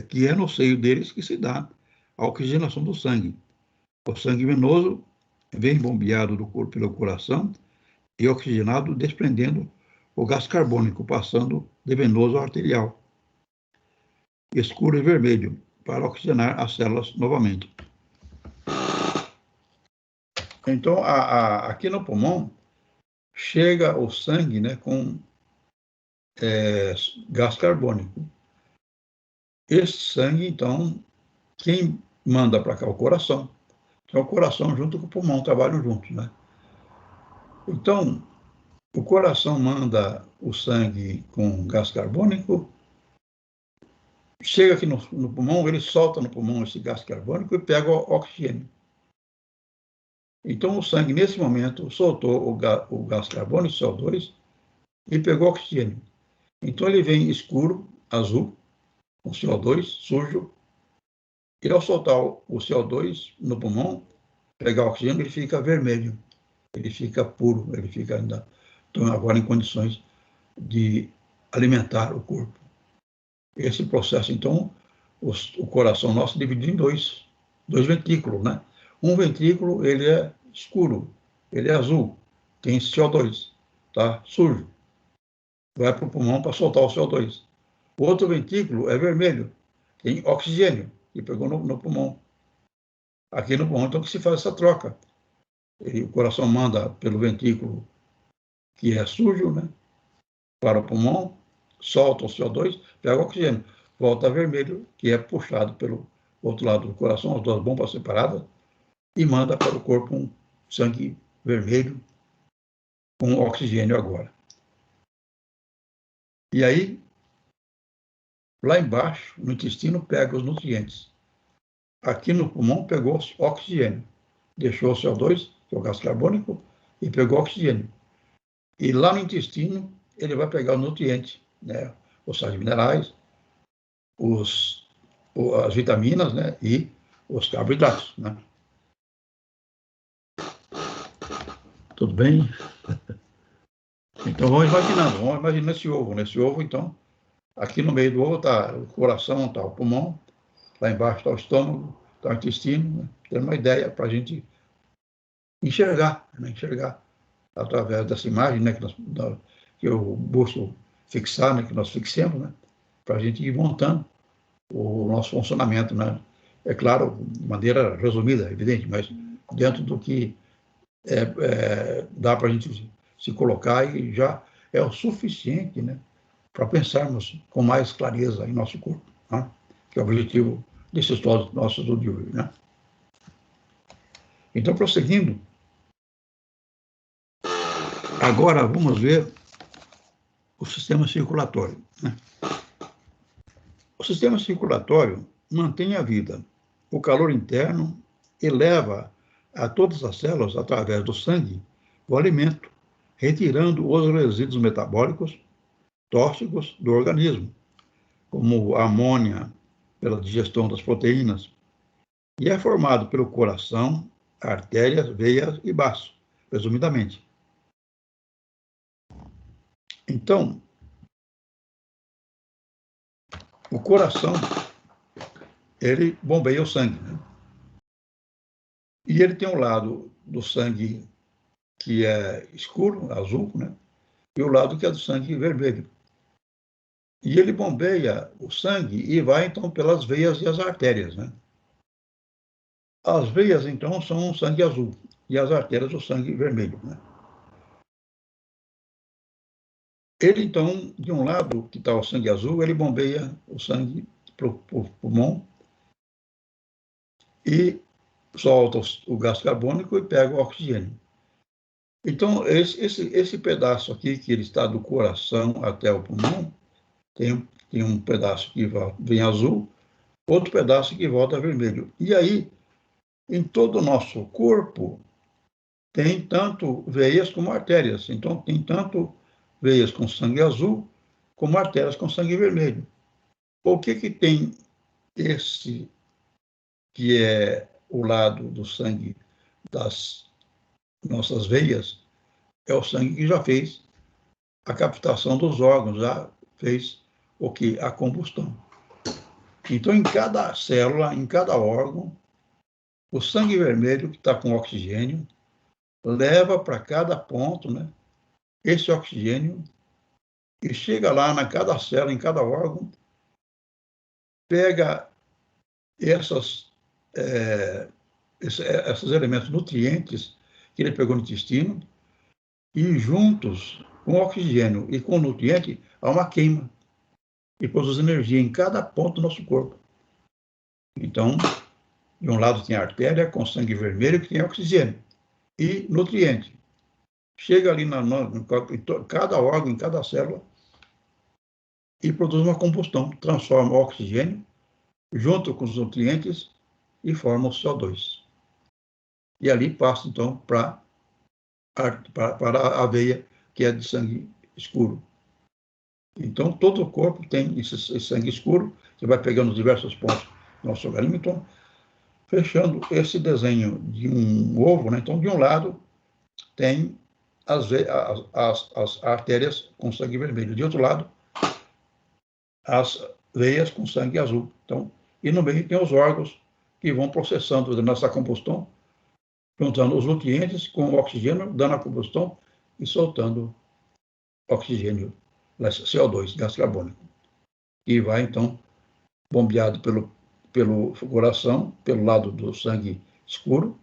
que é no seio deles que se dá a oxigenação do sangue. O sangue venoso vem bombeado do corpo pelo coração e oxigenado, desprendendo o gás carbônico, passando de venoso ao arterial, escuro e vermelho, para oxigenar as células novamente. Então, aqui no pulmão, chega o sangue, né, com gás carbônico. Esse sangue, então, quem manda para cá? O coração. Então, o coração junto com o pulmão trabalham juntos, né? Então, o coração manda o sangue com gás carbônico, chega aqui no pulmão, ele solta no pulmão esse gás carbônico e pega o oxigênio. Então, o sangue, nesse momento, soltou o gás carbônico, CO2, e pegou oxigênio. Então, ele vem escuro, azul, com CO2, sujo, e ao soltar o CO2 no pulmão, pegar o oxigênio, ele fica vermelho, ele fica puro, ele fica ainda, então, agora em condições de alimentar o corpo. Esse processo, então, o coração nosso é dividido em dois ventrículos, né? Um ventrículo, ele é escuro, ele é azul, tem CO2, tá? Sujo. Vai para o pulmão para soltar o CO2. O outro ventrículo é vermelho, tem oxigênio, que pegou no pulmão. Aqui no pulmão, então, que se faz essa troca. O coração manda pelo ventrículo que é sujo, né? Para o pulmão, solta o CO2, pega o oxigênio, volta a vermelho, que é puxado pelo outro lado do coração, as duas bombas separadas, e manda para o corpo um sangue vermelho com oxigênio agora. E aí, lá embaixo, no intestino, pega os nutrientes. Aqui no pulmão, pegou oxigênio. Deixou o CO2, que é o gás carbônico, e pegou oxigênio. E lá no intestino, ele vai pegar os nutrientes, né? Os sais minerais, as vitaminas, né? E os carboidratos, né? Tudo bem? Então, vamos imaginar esse ovo. Nesse ovo, então, aqui no meio do ovo está o coração, está o pulmão, lá embaixo está o estômago, está o intestino, né? Tem uma ideia para a gente enxergar, né? Enxergar através dessa imagem, né? Que eu busco fixar, né? Que nós fixemos, né? Para a gente ir montando o nosso funcionamento, né? É claro, de maneira resumida, evidente, mas dentro do que dá para a gente se colocar e já é o suficiente, né? Para pensarmos com mais clareza em nosso corpo, né? Que é o objetivo desse estudo nosso de hoje, né? Então, prosseguindo, agora vamos ver o sistema circulatório, né? O sistema circulatório mantém a vida, o calor interno e leva a todas as células, através do sangue, o alimento, retirando os resíduos metabólicos tóxicos do organismo, como a amônia, pela digestão das proteínas, e é formado pelo coração, artérias, veias e baço, resumidamente. Então, o coração, ele bombeia o sangue, né? E ele tem um lado do sangue que é escuro, azul, né? E o lado que é do sangue vermelho. E ele bombeia o sangue e vai, então, pelas veias e as artérias, né? As veias, então, são o sangue azul e as artérias o sangue vermelho, né? Ele, então, de um lado que está o sangue azul, ele bombeia o sangue para o pulmão e solta o gás carbônico e pega o oxigênio. Então, esse pedaço aqui, que ele está do coração até o pulmão, tem um pedaço que vem azul, outro pedaço que volta vermelho. E aí, em todo o nosso corpo, tem tanto veias como artérias. Então, tem tanto veias com sangue azul, como artérias com sangue vermelho. O que tem esse, que é o lado do sangue das nossas veias, é o sangue que já fez a captação dos órgãos, já fez o que? A combustão. Então, em cada célula, em cada órgão, o sangue vermelho, que está com oxigênio, leva para cada ponto, né, esse oxigênio e chega lá na cada célula, em cada órgão, pega esses elementos nutrientes que ele pegou no intestino e juntos com oxigênio e com nutriente, há uma queima e produz energia em cada ponto do nosso corpo. Então, de um lado tem a artéria com sangue vermelho que tem oxigênio e nutriente. Chega ali em cada órgão, em cada célula, e produz uma combustão, transforma o oxigênio junto com os nutrientes e forma o CO2. E ali passa, então, para a veia, que é de sangue escuro. Então, todo o corpo tem esse sangue escuro, que vai pegando diversos pontos do nosso organismo. Então, fechando esse desenho de um ovo, né? Então, de um lado, tem as artérias com sangue vermelho. De outro lado, as veias com sangue azul. Então, e no meio tem os órgãos que vão processando nessa combustão, juntando os nutrientes com o oxigênio, dando a combustão e soltando oxigênio, CO2, gás carbônico. E vai, então, bombeado pelo coração, pelo lado do sangue escuro,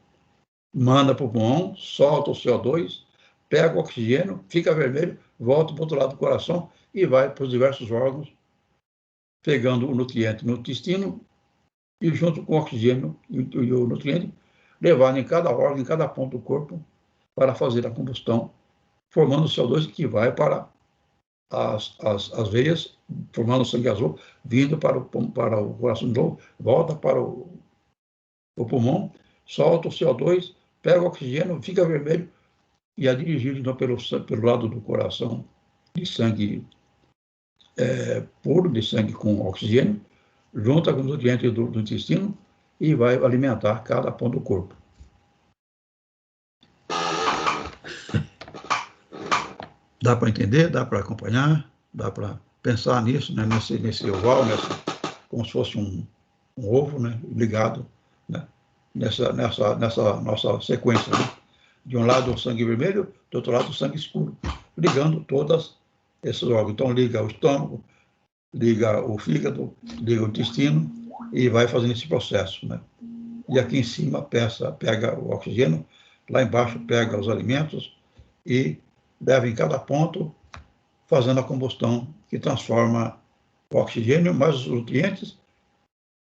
manda para o pulmão, solta o CO2, pega o oxigênio, fica vermelho, volta para o outro lado do coração e vai para os diversos órgãos, pegando o nutriente no intestino e junto com o oxigênio e o nutriente, levado em cada órgão, em cada ponto do corpo, para fazer a combustão, formando o CO2 que vai para as veias, formando sangue azul, vindo para o coração de novo, volta para o pulmão, solta o CO2, pega o oxigênio, fica vermelho e é dirigido então, pelo lado do coração de sangue puro, de sangue com oxigênio, junta com os nutrientes do intestino e vai alimentar cada ponto do corpo. Dá para entender? Dá para acompanhar? Dá para pensar nisso, né? nesse oval, como se fosse um ovo, né? Ligado, né? nessa nossa sequência. Né? De um lado o sangue vermelho, do outro lado o sangue escuro, ligando todos esses órgãos. Então liga o estômago, liga o fígado, liga o intestino e vai fazendo esse processo. Né? E aqui em cima pega o oxigênio, lá embaixo pega os alimentos e leva em cada ponto, fazendo a combustão que transforma o oxigênio mais os nutrientes,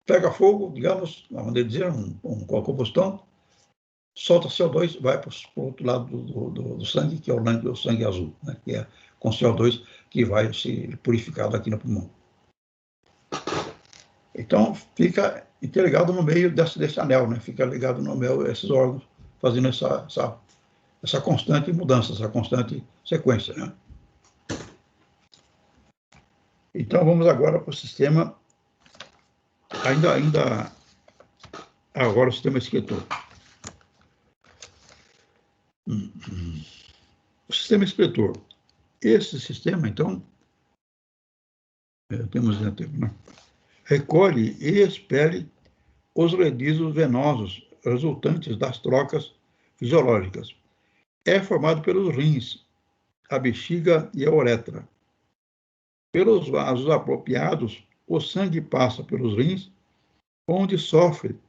pega fogo, digamos, na maneira de dizer, com a combustão, solta CO2, vai para o outro lado do sangue, que é o sangue azul, né? Que é com CO2 que vai se purificado aqui no pulmão. Então, fica interligado no meio desse anel, né? Fica ligado no meio esses órgãos, fazendo essa constante mudança, essa constante sequência, né? Então, vamos agora para o sistema, ainda agora o sistema excretor. O sistema excretor. Esse sistema, então, né? Recolhe e expele os resíduos venosos resultantes das trocas fisiológicas. É formado pelos rins, a bexiga e a uretra. Pelos vasos apropriados, o sangue passa pelos rins, onde sofre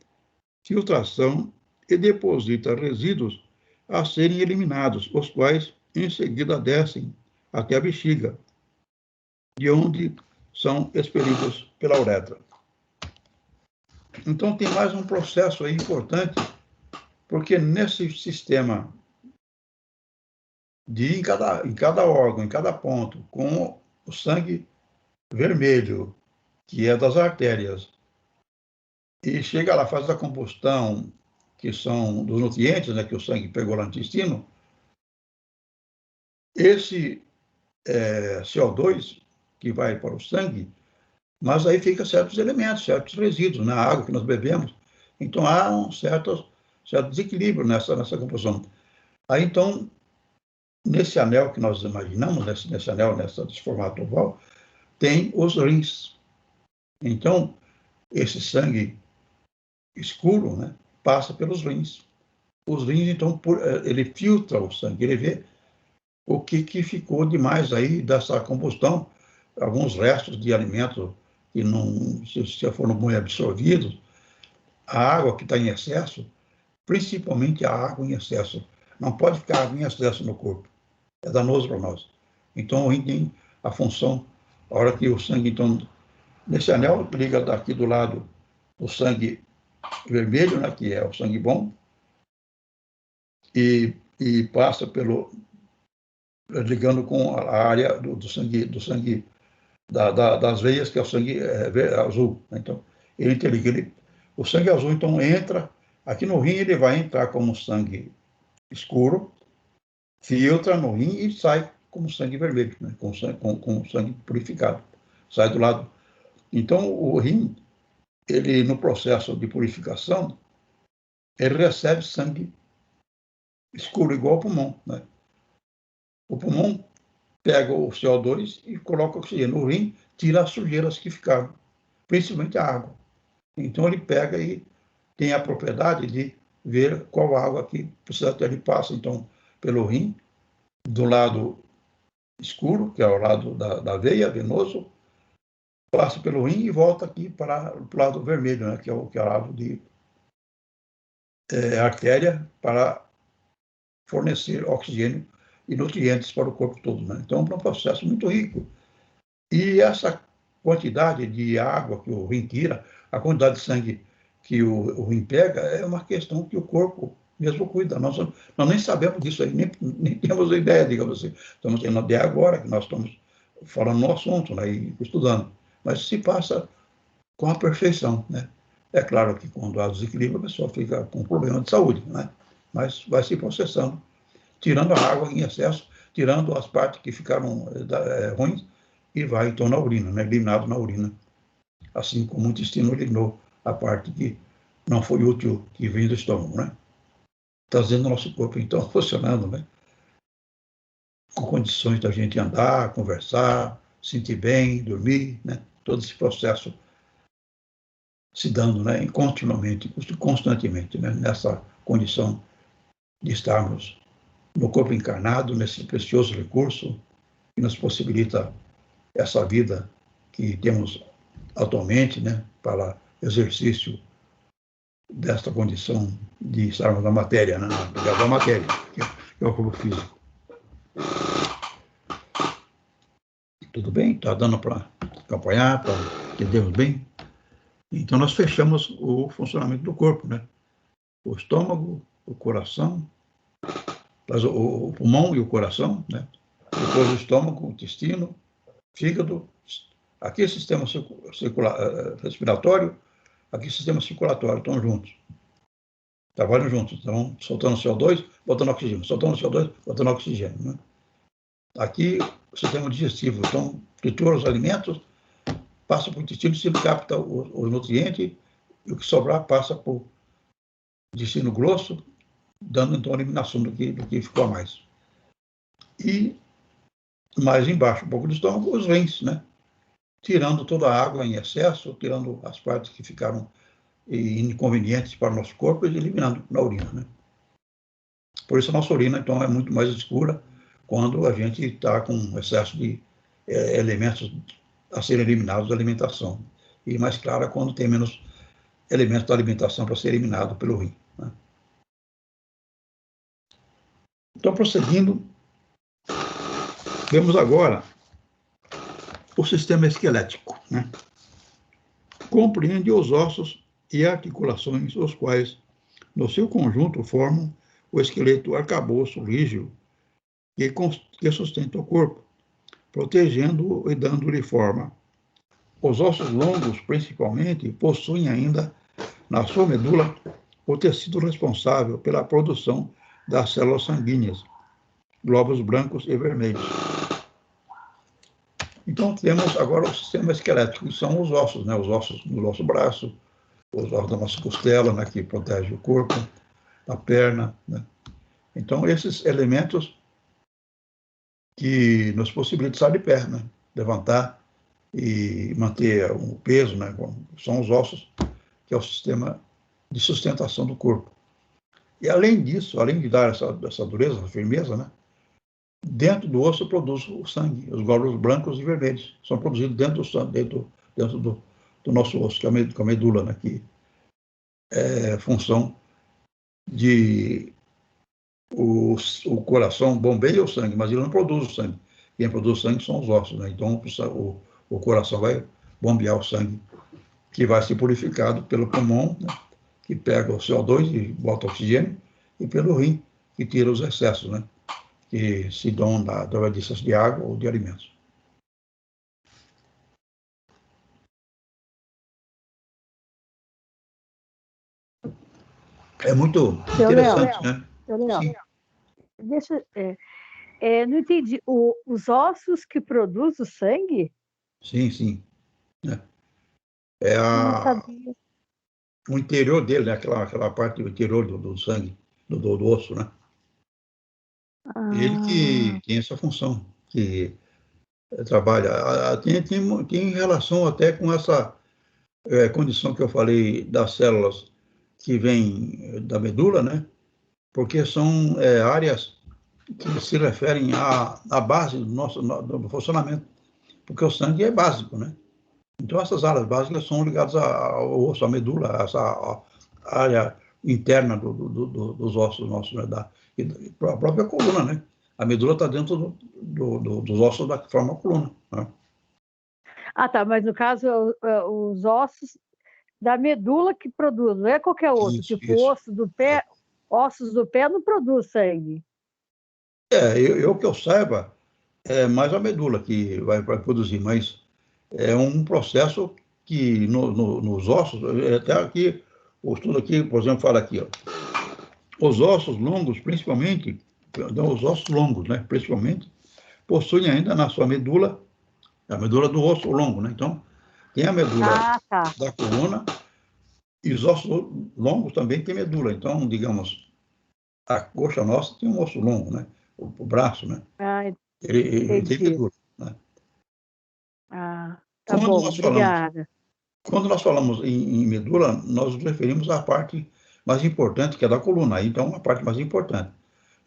filtração e deposita resíduos a serem eliminados, os quais em seguida descem até a bexiga, de onde são expelidos pela uretra. Então tem mais um processo aí importante, porque nesse sistema de em cada órgão, em cada ponto, com o sangue vermelho, que é das artérias, e chega lá, faz a combustão, que são dos nutrientes, né, que o sangue pegou lá no intestino, esse CO2 que vai para o sangue, mas aí fica certos elementos, certos resíduos na água que nós bebemos. Então, há um certo desequilíbrio nessa combustão. Aí, então, nesse anel que nós imaginamos, nesse anel, nesse formato oval, tem os rins. Então, esse sangue escuro, né, passa pelos rins. Os rins, então, ele filtra o sangue, ele vê o que ficou demais aí dessa combustão, alguns restos de alimento que não, se foram bem absorvidos, a água que está em excesso, principalmente a água em excesso. Não pode ficar água em excesso no corpo, é danoso para nós. Então, o rim tem a função, a hora que o sangue, então, nesse anel, liga daqui do lado o sangue vermelho, né, que é o sangue bom, e passa ligando com a área do sangue das veias, que é o sangue azul. Então, ele interliga. O sangue azul, então, entra, aqui no rim ele vai entrar como sangue escuro, filtra no rim e sai como sangue vermelho, né, com sangue purificado. Sai do lado. Então, o rim, ele, no processo de purificação, ele recebe sangue escuro, igual ao pulmão, né? O pulmão pega o CO2 e coloca oxigênio. O rim tira as sujeiras que ficaram, principalmente a água. Então, ele pega e tem a propriedade de ver qual água que precisa ter. Ele passa, então, pelo rim, do lado escuro, que é o lado da veia, venoso, passa pelo rim e volta aqui para o lado vermelho, né, que é o lado de artéria, para fornecer oxigênio e nutrientes para o corpo todo, né? Então, é um processo muito rico. E essa quantidade de água que o rim tira, a quantidade de sangue que o rim pega, é uma questão que o corpo mesmo cuida. Nós nem sabemos disso aí, nem temos ideia, digamos assim. Estamos tendo ideia agora, que nós estamos falando no assunto, né, e estudando. Mas se passa com a perfeição, né? É claro que quando há desequilíbrio, a pessoa fica com problema de saúde, né? Mas vai se processando, tirando a água em excesso, tirando as partes que ficaram ruins, e vai então na urina, né? Eliminado na urina. Assim como o intestino eliminou a parte que não foi útil, que vem do estômago, né? Trazendo o nosso corpo, então, funcionando, né? Com condições da gente andar, conversar, sentir bem, dormir, né? Todo esse processo se dando, né? Continuamente, constantemente, né? Nessa condição de estarmos no corpo encarnado, nesse precioso recurso que nos possibilita essa vida que temos atualmente, né, para exercício desta condição de estarmos na matéria, né, ligado à matéria, que é o corpo físico. Tudo bem? Está dando para acompanhar, para entendermos bem? Então, nós fechamos o funcionamento do corpo, né? O estômago, o coração, o pulmão e o coração, né? Depois o estômago, o intestino, fígado, aqui sistema respiratório, aqui sistema circulatório, estão juntos. Trabalham juntos, então soltando CO2, botando oxigênio, soltando CO2, botando oxigênio, né? Aqui o sistema digestivo, então tritura os alimentos, passa para o intestino, se capta o nutriente, e o que sobrar passa para o intestino grosso, dando então a eliminação do que ficou a mais. E mais embaixo, um pouco do estômago, os rins, né? Tirando toda a água em excesso, tirando as partes que ficaram inconvenientes para o nosso corpo e eliminando na urina, né? Por isso a nossa urina, então, é muito mais escura quando a gente está com excesso de elementos a serem eliminados da alimentação. E mais clara quando tem menos elementos da alimentação para ser eliminado pelo rim, né? Então, prosseguindo, vemos agora o sistema esquelético, né? Compreende os ossos e articulações, os quais, no seu conjunto, formam o esqueleto arcabouço rígido que sustenta o corpo, protegendo-o e dando-lhe forma. Os ossos longos, principalmente, possuem ainda, na sua medula, o tecido responsável pela produção das células sanguíneas, glóbulos brancos e vermelhos. Então, temos agora o sistema esquelético, que são os ossos, né? Os ossos do nosso braço, os ossos da nossa costela, né? Que protege o corpo, a perna, né? Então, esses elementos que nos possibilitam estar de pé, né? Levantar e manter o peso, né? São os ossos, que é o sistema de sustentação do corpo. E além disso, além de dar essa dureza, essa firmeza, né? Dentro do osso produz o sangue, os glóbulos brancos e vermelhos são produzidos dentro do sangue, dentro do nosso osso, que é a medula, né? Que é função de o coração bombeia o sangue, mas ele não produz o sangue. quem produz sangue são os ossos, né? Então, o coração vai bombear o sangue, que vai ser purificado pelo pulmão, né? Que pega o CO2 e bota oxigênio, e pelo rim, que tira os excessos, né? Que se dão através de excesso de água ou de alimentos. É muito interessante, né? Sim. Deixa, não entendi. Os ossos que produzem o sangue? Sim, sim. Não sabia. O interior dele, né? aquela parte do interior do sangue, do osso, né? Ele que tem essa função, que trabalha. Tem relação até com essa condição que eu falei das células que vêm da medula, né? Porque são áreas que se referem à base do funcionamento, porque o sangue é básico, né? Então, essas áreas básicas são ligadas ao osso, à medula, essa área interna dos ossos nossos, né? A própria coluna, né? A medula está dentro dos ossos da forma coluna, né? Tá, mas no caso, os ossos da medula que produz, não é qualquer osso, tipo Isso. osso do pé, ossos do pé não produz sangue. Eu que eu saiba, é mais a medula que vai produzir, mas é um processo que nos ossos, até aqui, o estudo aqui, por exemplo, fala aqui, ó, os ossos longos, principalmente, então, os ossos longos, né, principalmente, possuem ainda na sua medula, a medula do osso longo, né? Então, tem a medula da coluna e os ossos longos também têm medula. Então, digamos, a coxa nossa tem um osso longo, né? O braço, né? Ele tem medula, né? Tá bom, obrigada. Quando nós falamos em medula, nós nos referimos à parte mais importante, que é da coluna. Aí, então, a parte mais importante.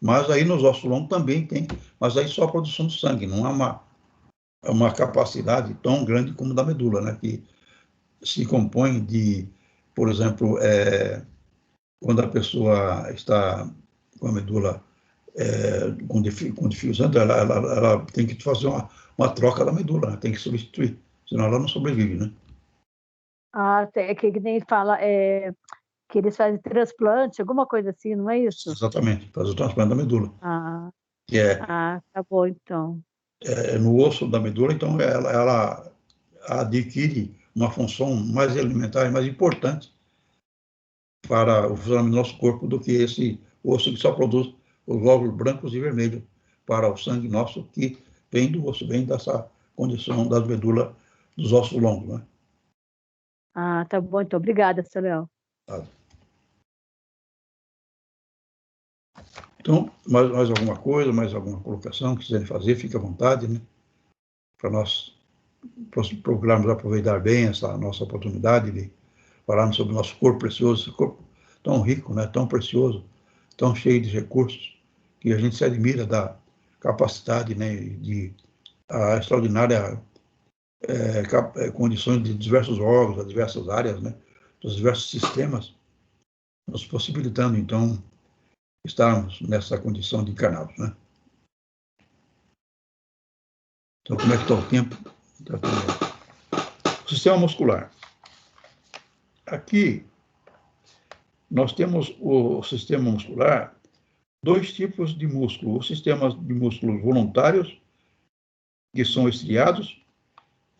Mas aí nos ossos longos também tem, mas aí só a produção de sangue, não há uma capacidade tão grande como da medula, né? Que se compõe de, por exemplo, quando a pessoa está com a medula com dificuldade, ela tem que fazer uma troca da medula, né? Tem que substituir, senão ela não sobrevive, né? É que nem fala, que eles fazem transplante, alguma coisa assim, não é isso? Exatamente, fazer o transplante da medula. Que tá bom, então. No osso da medula, então ela adquire uma função mais elementar e mais importante para o funcionamento do nosso corpo do que esse osso que só produz os glóbulos brancos e vermelhos para o sangue nosso, que vem do osso, vem dessa condição das medulas dos ossos longos, né? Tá bom, então. Obrigada, seu Léo. Então, mais alguma coisa, mais alguma colocação que quiserem fazer, fique à vontade, né? Para nós procurarmos aproveitar bem essa nossa oportunidade de falarmos sobre o nosso corpo precioso, esse corpo tão rico, né? Tão precioso, tão cheio de recursos, que a gente se admira da capacidade, né? A extraordinária condições de diversos órgãos, de diversas áreas, né? Dos diversos sistemas, nos possibilitando, então, estarmos nessa condição de encarnados, né? Então, como é que está o tempo? O sistema muscular. Aqui, nós temos o sistema muscular, dois tipos de músculo. Os sistemas de músculos voluntários, que são estriados,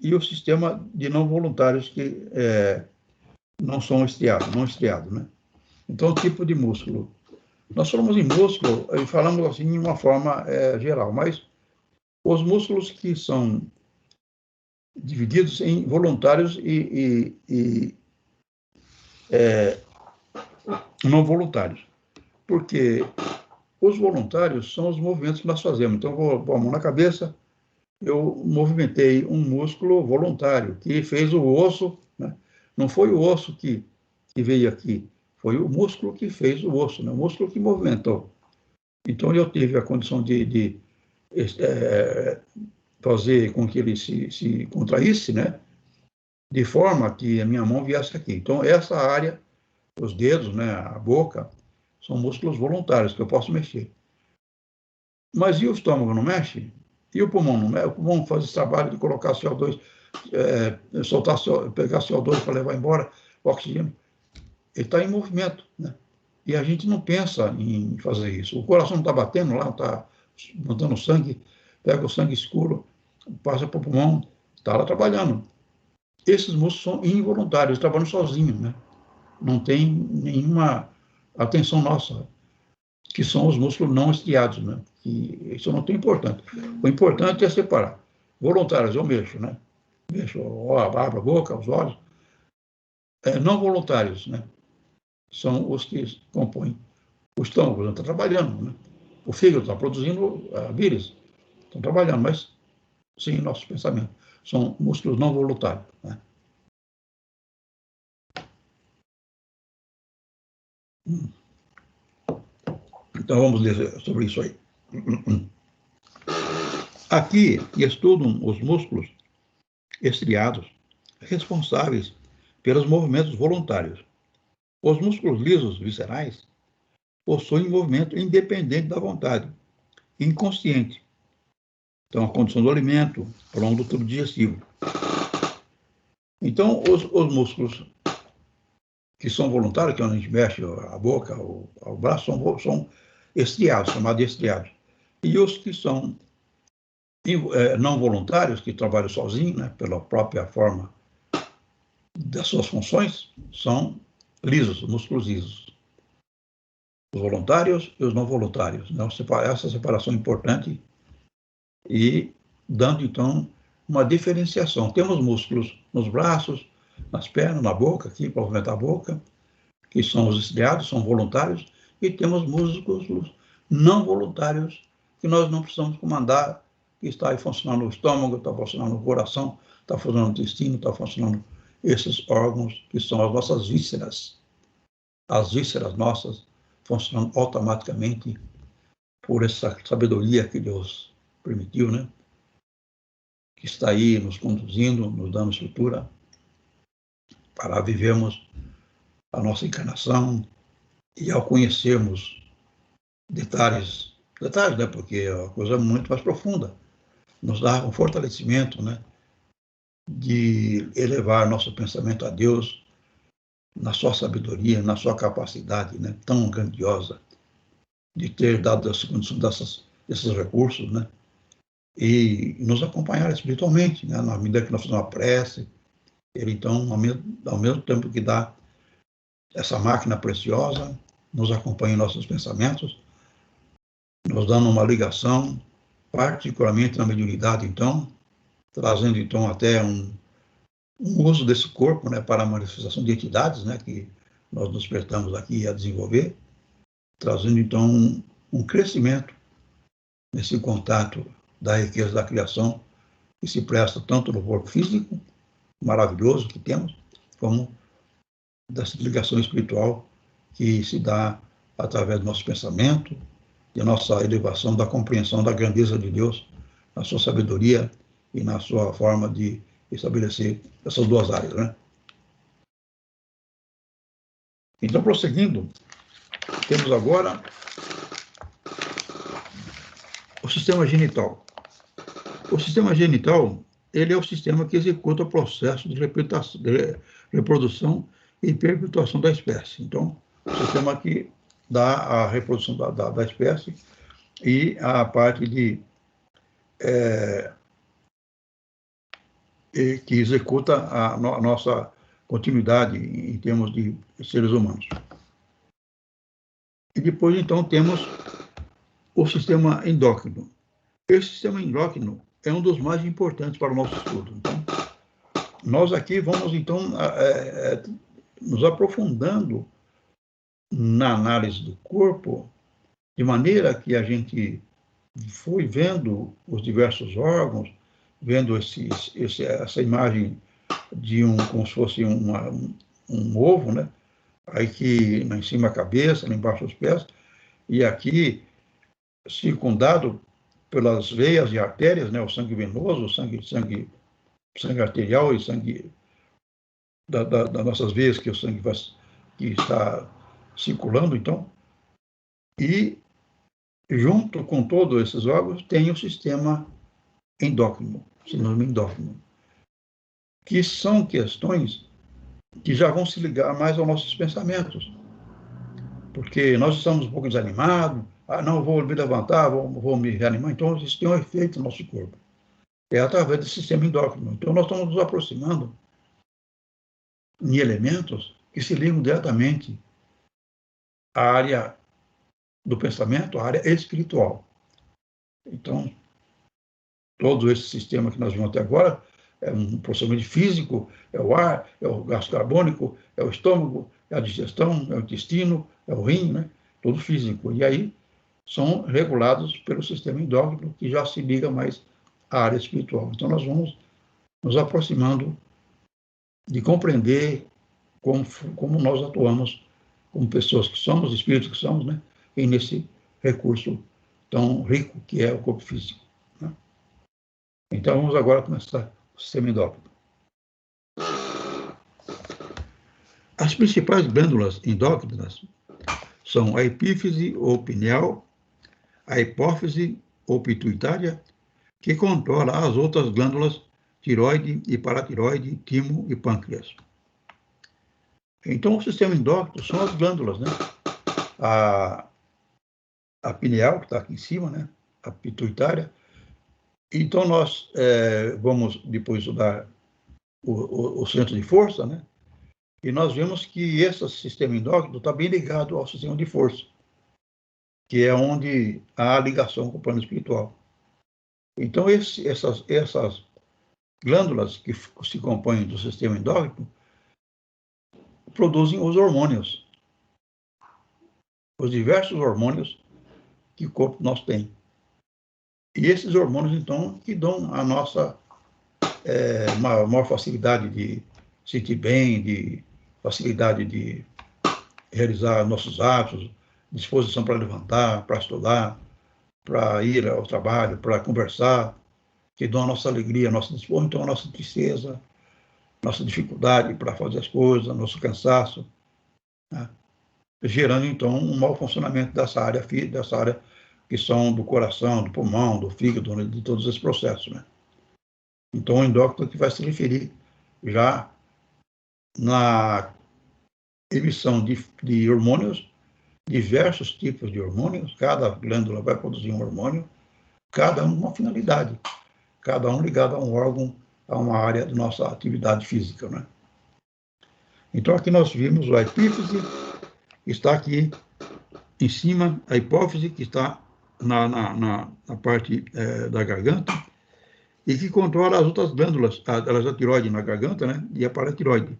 e o sistema de não voluntários, que não são estriados, né? Então, o tipo de músculo. Nós falamos em músculo e falamos assim de uma forma geral, mas os músculos que são divididos em voluntários e não voluntários. Porque os voluntários são os movimentos que nós fazemos. Então, eu vou pôr a mão na cabeça, eu movimentei um músculo voluntário, que fez o osso, né? Não foi o osso que veio aqui, foi o músculo que fez o osso, né? O músculo que movimentou. Então, eu tive a condição de fazer com que ele se contraísse, né? De forma que a minha mão viesse aqui. Então, essa área, os dedos, né? A boca, são músculos voluntários que eu posso mexer. Mas e o estômago não mexe? E o pulmão não é? O pulmão faz esse trabalho de colocar CO2, soltar, pegar CO2 para levar embora o oxigênio. Ele está em movimento, né? E a gente não pensa em fazer isso. O coração não está batendo lá, está mandando sangue, pega o sangue escuro, passa para o pulmão, está lá trabalhando. Esses músculos são involuntários, trabalham sozinhos, né? Não tem nenhuma atenção nossa, que são os músculos não estriados, né? E isso não é tão importante. O importante é separar. Voluntários, eu mexo, né? Mexo, abro a boca, os olhos. Não voluntários, né? São os que compõem o estômago, está trabalhando, né? O fígado está produzindo a bile, estão trabalhando, mas sem nossos pensamentos. São músculos não voluntários, né? Então, vamos ler sobre isso aí. Aqui estudam os músculos estriados responsáveis pelos movimentos voluntários. Os músculos lisos viscerais possuem movimento independente da vontade, inconsciente. Então, a condução do alimento ao longo do tubo digestivo. Então, os músculos que são voluntários, que é onde a gente mexe a boca, o braço, são estriados, chamados de estriados. E os que são não voluntários, que trabalham sozinhos, né, pela própria forma das suas funções, são lisos, músculos lisos. Os voluntários e os não voluntários. Então, essa separação é importante e dando, então, uma diferenciação. Temos músculos nos braços, nas pernas, na boca, aqui, para movimentar a boca, que são os estriados, são voluntários, e temos músculos não voluntários, que nós não precisamos comandar, que está aí funcionando o estômago, está funcionando o coração, está funcionando o intestino, está funcionando esses órgãos, que são as nossas vísceras. As vísceras nossas funcionam automaticamente por essa sabedoria que Deus permitiu, né? Que está aí nos conduzindo, nos dando estrutura para vivermos a nossa encarnação e ao conhecermos detalhes, né? Porque é uma coisa muito mais profunda. Nos dá um fortalecimento, né? De elevar nosso pensamento a Deus na sua sabedoria, na sua capacidade, né? Tão grandiosa de ter dado essa condição desses recursos, né? E nos acompanhar espiritualmente, né? Na medida que nós fazemos uma prece, ele então, ao mesmo tempo que dá essa máquina preciosa, nos acompanha em nossos pensamentos, nos dando uma ligação, particularmente na mediunidade, então, trazendo então até um uso desse corpo, né, para a manifestação de entidades, né, que nós nos despertamos aqui a desenvolver, trazendo então um crescimento nesse contato da riqueza da criação, que se presta tanto no corpo físico, maravilhoso que temos, como dessa ligação espiritual que se dá através do nosso pensamento, de nossa elevação da compreensão da grandeza de Deus, na sua sabedoria e na sua forma de estabelecer essas duas áreas, né? Então, prosseguindo, temos agora o sistema genital. O sistema genital, ele é o sistema que executa o processo de reprodução e perpetuação da espécie. Então, o sistema que dá a reprodução da espécie e a parte que executa a nossa continuidade em termos de seres humanos. E depois, então, temos o sistema endócrino. Esse sistema endócrino é um dos mais importantes para o nosso estudo. Então, nós aqui vamos, então, nos aprofundando na análise do corpo, de maneira que a gente foi vendo os diversos órgãos, vendo essa imagem de como se fosse um ovo, né? Aí que lá em cima a cabeça, lá embaixo os pés, e aqui circundado pelas veias e artérias, né? O sangue venoso, o sangue arterial e sangue das nossas veias, que o sangue que está circulando, então, e junto com todos esses órgãos tem o sistema endócrino, sinônimo endócrino, que são questões que já vão se ligar mais aos nossos pensamentos, porque nós estamos um pouco desanimados, não, vou me levantar, vou me reanimar, então isso tem um efeito no nosso corpo, é através do sistema endócrino. Então nós estamos nos aproximando em elementos que se ligam diretamente à área do pensamento, à área espiritual. Então, todo esse sistema que nós vimos até agora é um processamento físico, é o ar, é o gás carbônico, é o estômago, é a digestão, é o intestino, é o rim, né? Tudo físico. E aí são regulados pelo sistema endócrino, que já se liga mais à área espiritual. Então nós vamos nos aproximando de compreender como nós atuamos como pessoas que somos, espíritos que somos, né? E nesse recurso tão rico que é o corpo físico. Né? Então vamos agora começar o sistema endócrino. As principais glândulas endócrinas são a epífise ou pineal, a hipófise ou pituitária, que controla as outras glândulas tiroide e paratiroide, timo e pâncreas. Então, o sistema endócrino são as glândulas, né? A pineal, que está aqui em cima, né? A pituitária. Então, nós vamos depois estudar o centro de força, né? E nós vemos que esse sistema endócrino está bem ligado ao sistema de força, que é onde há a ligação com o plano espiritual. Então, essas glândulas que se compõem do sistema endócrino produzem os hormônios, os diversos hormônios que o corpo nosso tem. E esses hormônios, então, que dão a nossa maior facilidade de sentir bem, de facilidade de realizar nossos atos, disposição para levantar, para estudar, para ir ao trabalho, para conversar, que dão a nossa alegria, a nossa disposição, então a nossa tristeza, nossa dificuldade para fazer as coisas, nosso cansaço, né? Gerando, então, um mau funcionamento dessa área que são do coração, do pulmão, do fígado, né, de todos esses processos. Né? Então, o endócrino que vai se referir já na emissão de hormônios, diversos tipos de hormônios, cada glândula vai produzir um hormônio, cada um com uma finalidade, cada um ligado a um órgão, a uma área da nossa atividade física. Né? Então, aqui nós vimos a epífise, que está aqui em cima, a hipófise, que está na parte da garganta, e que controla as outras glândulas, a tiroide na garganta, né, e a paratiroide.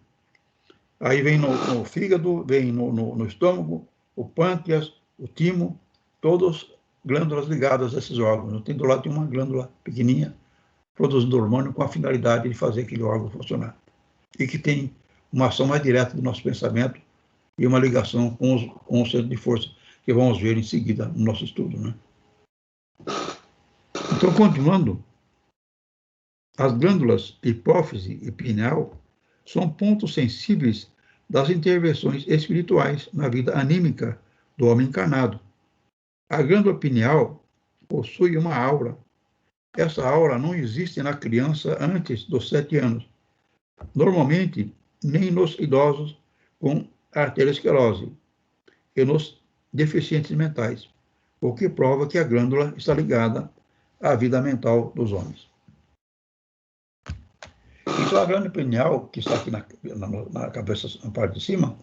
Aí vem no fígado, vem no estômago, o pâncreas, o timo, todas glândulas ligadas a esses órgãos. Do lado tem uma glândula pequenininha, produzindo hormônio com a finalidade de fazer aquele órgão funcionar. E que tem uma ação mais direta do nosso pensamento e uma ligação com o centro de força, que vamos ver em seguida no nosso estudo. Né? Então, continuando, as glândulas hipófise e pineal são pontos sensíveis das intervenções espirituais na vida anímica do homem encarnado. A glândula pineal possui uma aura. Essa aura não existe na criança antes dos 7 anos. Normalmente, nem nos idosos com arteriosclerose e nos deficientes mentais, o que prova que a glândula está ligada à vida mental dos homens. Então, a glândula pineal, que está aqui na cabeça, na parte de cima,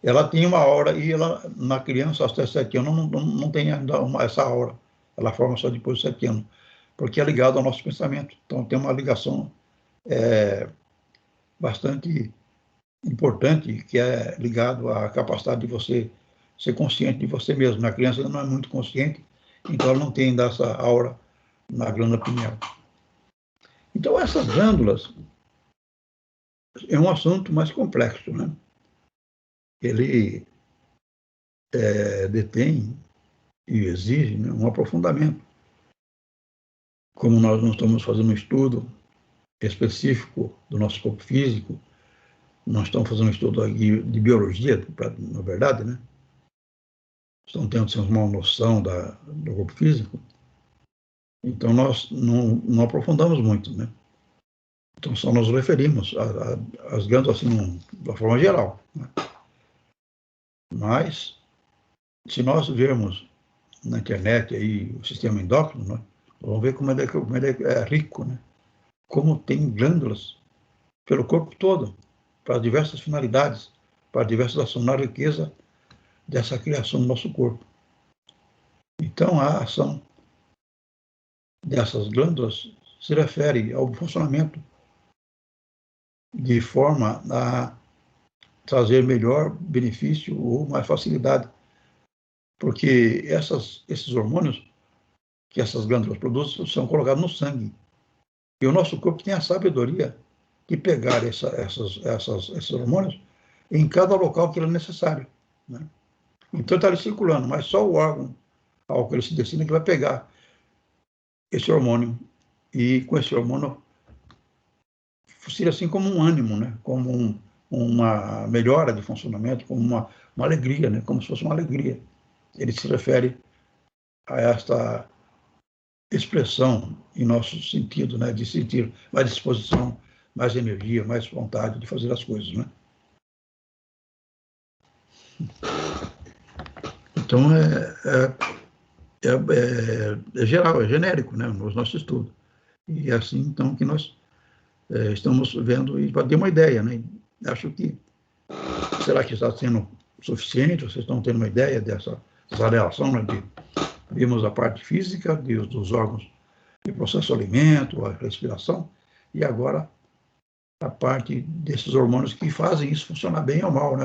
ela tem uma aura, e ela, na criança, até 7 anos, não tem ainda essa aura. Ela forma só depois de 7 anos, porque é ligado ao nosso pensamento. Então, tem uma ligação bastante importante, que é ligado à capacidade de você ser consciente de você mesmo. Na criança, ela não é muito consciente, então ela não tem ainda essa aura na glândula pineal. Então, essas glândulas é um assunto mais complexo, né? Ele detém e exige, né, um aprofundamento. Como nós não estamos fazendo um estudo específico do nosso corpo físico, nós estamos fazendo um estudo aqui de biologia, na verdade, né? Estamos tendo uma noção do corpo físico. Então, nós não aprofundamos muito, né? Então, só nos referimos às glândulas, assim, de uma forma geral, né? Mas, se nós vermos na internet aí o sistema endócrino, né, vamos ver como ele é rico, né? Como tem glândulas pelo corpo todo, para diversas finalidades, para diversas ações, na riqueza dessa criação do nosso corpo. Então, a ação dessas glândulas se refere ao funcionamento de forma a trazer melhor benefício ou mais facilidade, porque esses hormônios que essas glândulas produzem são colocados no sangue. E o nosso corpo tem a sabedoria de pegar esses hormônios em cada local que ele é necessário, né? Então está ali circulando, mas só o órgão ao que ele se destina que vai pegar esse hormônio, e com esse hormônio seria assim como um ânimo, né? Como uma melhora de funcionamento, como uma alegria, né? Como se fosse uma alegria. Ele se refere a esta expressão em nosso sentido, né? De sentir mais disposição, mais energia, mais vontade de fazer as coisas, né? Então, é geral, é genérico, né? No nosso estudo. E é assim, então, que nós estamos vendo, e para ter uma ideia, né? Acho que, será que está sendo suficiente? Vocês estão tendo uma ideia dessa relação, né? Vimos a parte física dos órgãos de processo do alimento, a respiração, e agora a parte desses hormônios que fazem isso funcionar bem ou mal, né?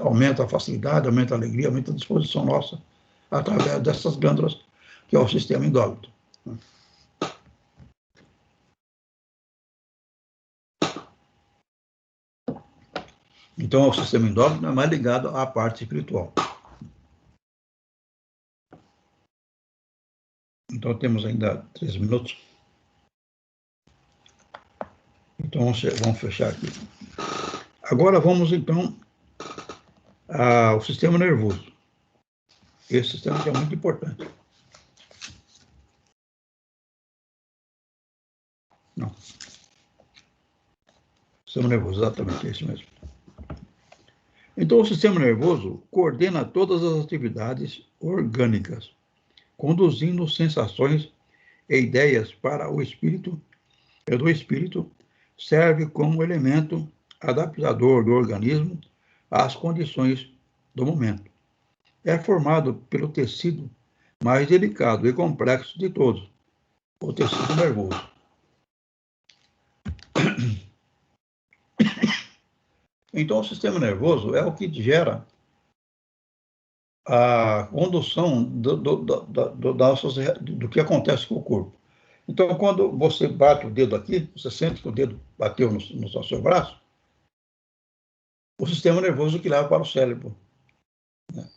Aumenta a facilidade, aumenta a alegria, aumenta a disposição nossa através dessas glândulas, que é o sistema endócrino. Então, o sistema endócrino é mais ligado à parte espiritual. Então, temos ainda 3 minutos. Então, vamos fechar aqui. Agora, vamos, então, ao sistema nervoso. Esse sistema que é muito importante. Não. Sistema nervoso, exatamente, é isso mesmo. Então, o sistema nervoso coordena todas as atividades orgânicas, conduzindo sensações e ideias para o espírito, e do espírito serve como elemento adaptador do organismo às condições do momento. É formado pelo tecido mais delicado e complexo de todos, o tecido nervoso. Então, o sistema nervoso é o que gera a condução do que acontece com o corpo. Então, quando você bate o dedo aqui, você sente que o dedo bateu no seu braço, o sistema nervoso que leva para o cérebro, né?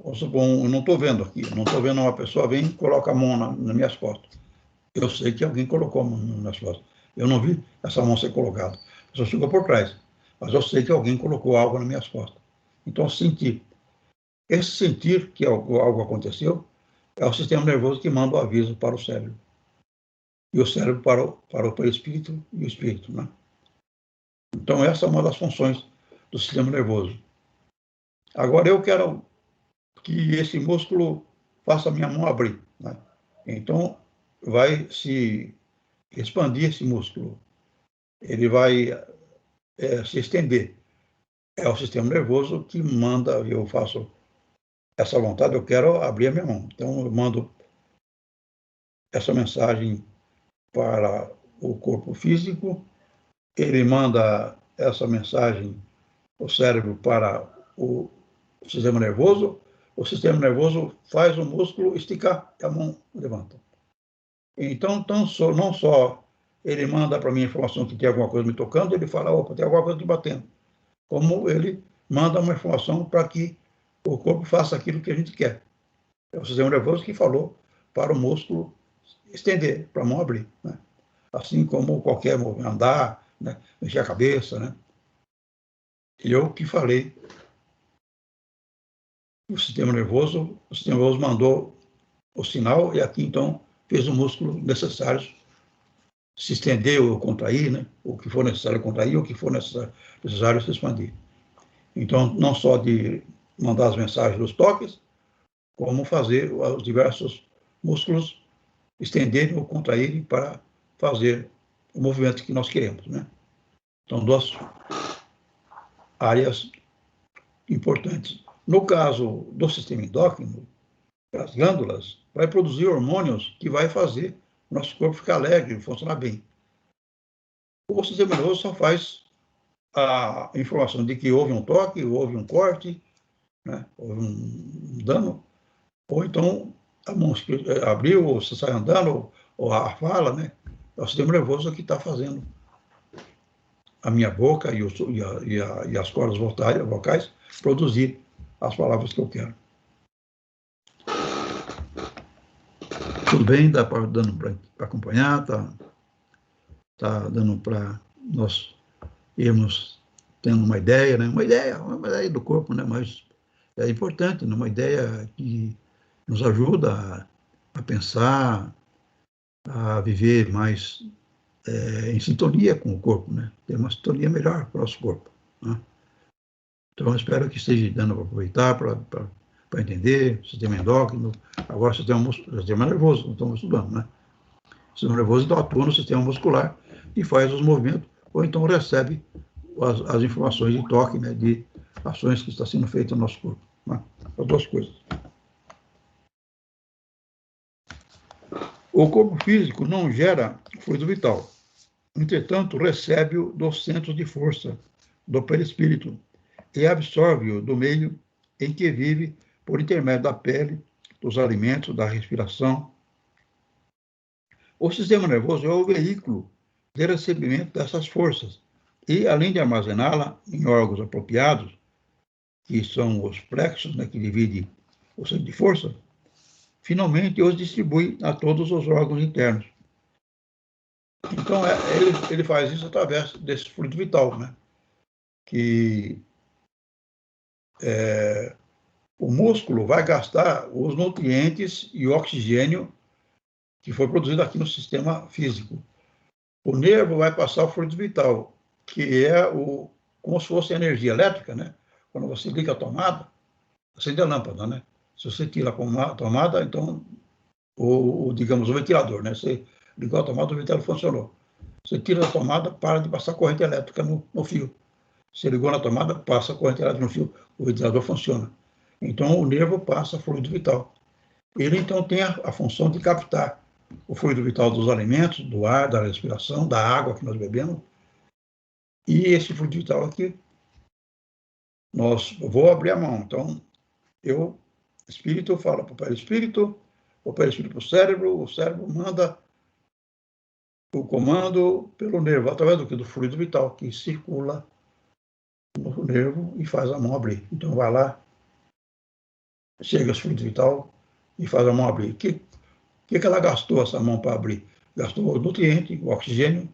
Eu não estou vendo aqui, não estou vendo uma pessoa vem e coloca a mão nas minhas costas. Eu sei que alguém colocou a mão nas minhas costas. Eu não vi essa mão ser colocada. A pessoa ficou por trás. Mas eu sei que alguém colocou algo nas minhas costas. Então, sentir. Esse sentir que algo aconteceu é o sistema nervoso que manda o aviso para o cérebro. E o cérebro para o perispírito e o espírito, né? Então, essa é uma das funções do sistema nervoso. Agora, eu quero que esse músculo faça a minha mão abrir, né? Então, vai se expandir esse músculo. Ele vai se estender. É o sistema nervoso que manda, eu faço essa vontade, eu quero abrir a minha mão. Então, eu mando essa mensagem para o corpo físico, ele manda essa mensagem, o cérebro, para o sistema nervoso, o sistema nervoso faz o músculo esticar e a mão levanta. Então, não só ele manda para mim a informação que tem alguma coisa me tocando, ele fala, opa, tem alguma coisa me batendo. Como ele manda uma informação para que o corpo faça aquilo que a gente quer. É o sistema nervoso que falou para o músculo estender, para a mão abrir, né? Assim como qualquer movimento, andar, né? Mexer a cabeça, né? E eu que falei, o sistema nervoso mandou o sinal e aqui então peso músculo necessários, se estender ou contrair, né? O que for necessário contrair, ou o que for necessário se expandir. Então, não só de mandar as mensagens dos toques, como fazer os diversos músculos estenderem ou contraírem para fazer o movimento que nós queremos, né? Então, duas áreas importantes. No caso do sistema endócrino, as glândulas vai produzir hormônios que vai fazer o nosso corpo ficar alegre, funcionar bem. O sistema nervoso só faz a informação de que houve um toque, houve um corte, né? Houve um dano, ou então a mão abriu, ou você sai andando, ou a fala, né? É o sistema nervoso que está fazendo a minha boca e as cordas vocais produzir as palavras que eu quero. Tudo bem? Dando para acompanhar, tá dando para nós irmos tendo uma ideia, né? Uma ideia do corpo, né? Mas é importante, né? Uma ideia que nos ajuda a pensar, a viver mais em sintonia com o corpo, né? Ter uma sintonia melhor para o nosso corpo, né? Então, eu espero que esteja dando para aproveitar, para entender o sistema endócrino, agora o sistema nervoso, estamos estudando, né? O sistema nervoso então atua no sistema muscular e faz os movimentos, ou então recebe as informações de toque, né, de ações que estão sendo feitas no nosso corpo, né? As duas coisas. O corpo físico não gera fluido vital, entretanto, recebe-o dos centros de força, do perispírito, e absorve-o do meio em que vive por intermédio da pele, dos alimentos, da respiração. O sistema nervoso é o veículo de recebimento dessas forças e, além de armazená-la em órgãos apropriados, que são os plexos, né, que dividem o centro de força, finalmente os distribui a todos os órgãos internos. Então, ele faz isso através desse fluido vital, né? Que o músculo vai gastar os nutrientes e o oxigênio que foi produzido aqui no sistema físico. O nervo vai passar o fluido vital, que é como se fosse energia elétrica, né? Quando você liga a tomada, acende a lâmpada, né? Se você tira a tomada, então, digamos, o ventilador, né? Você ligou a tomada, o ventilador funcionou. Você tira a tomada, para de passar corrente elétrica no fio. Você ligou na tomada, passa a corrente elétrica no fio, o ventilador funciona. Então, o nervo passa fluido vital. Ele, então, tem a função de captar o fluido vital dos alimentos, do ar, da respiração, da água que nós bebemos. E esse fluido vital aqui, vou abrir a mão. Então, espírito fala para o perispírito para o cérebro manda o comando pelo nervo, através do fluido vital, que circula no nervo e faz a mão abrir. Então, vai lá, chega esse fluido vital e faz a mão abrir. O que ela gastou, essa mão, para abrir? Gastou o nutriente, o oxigênio,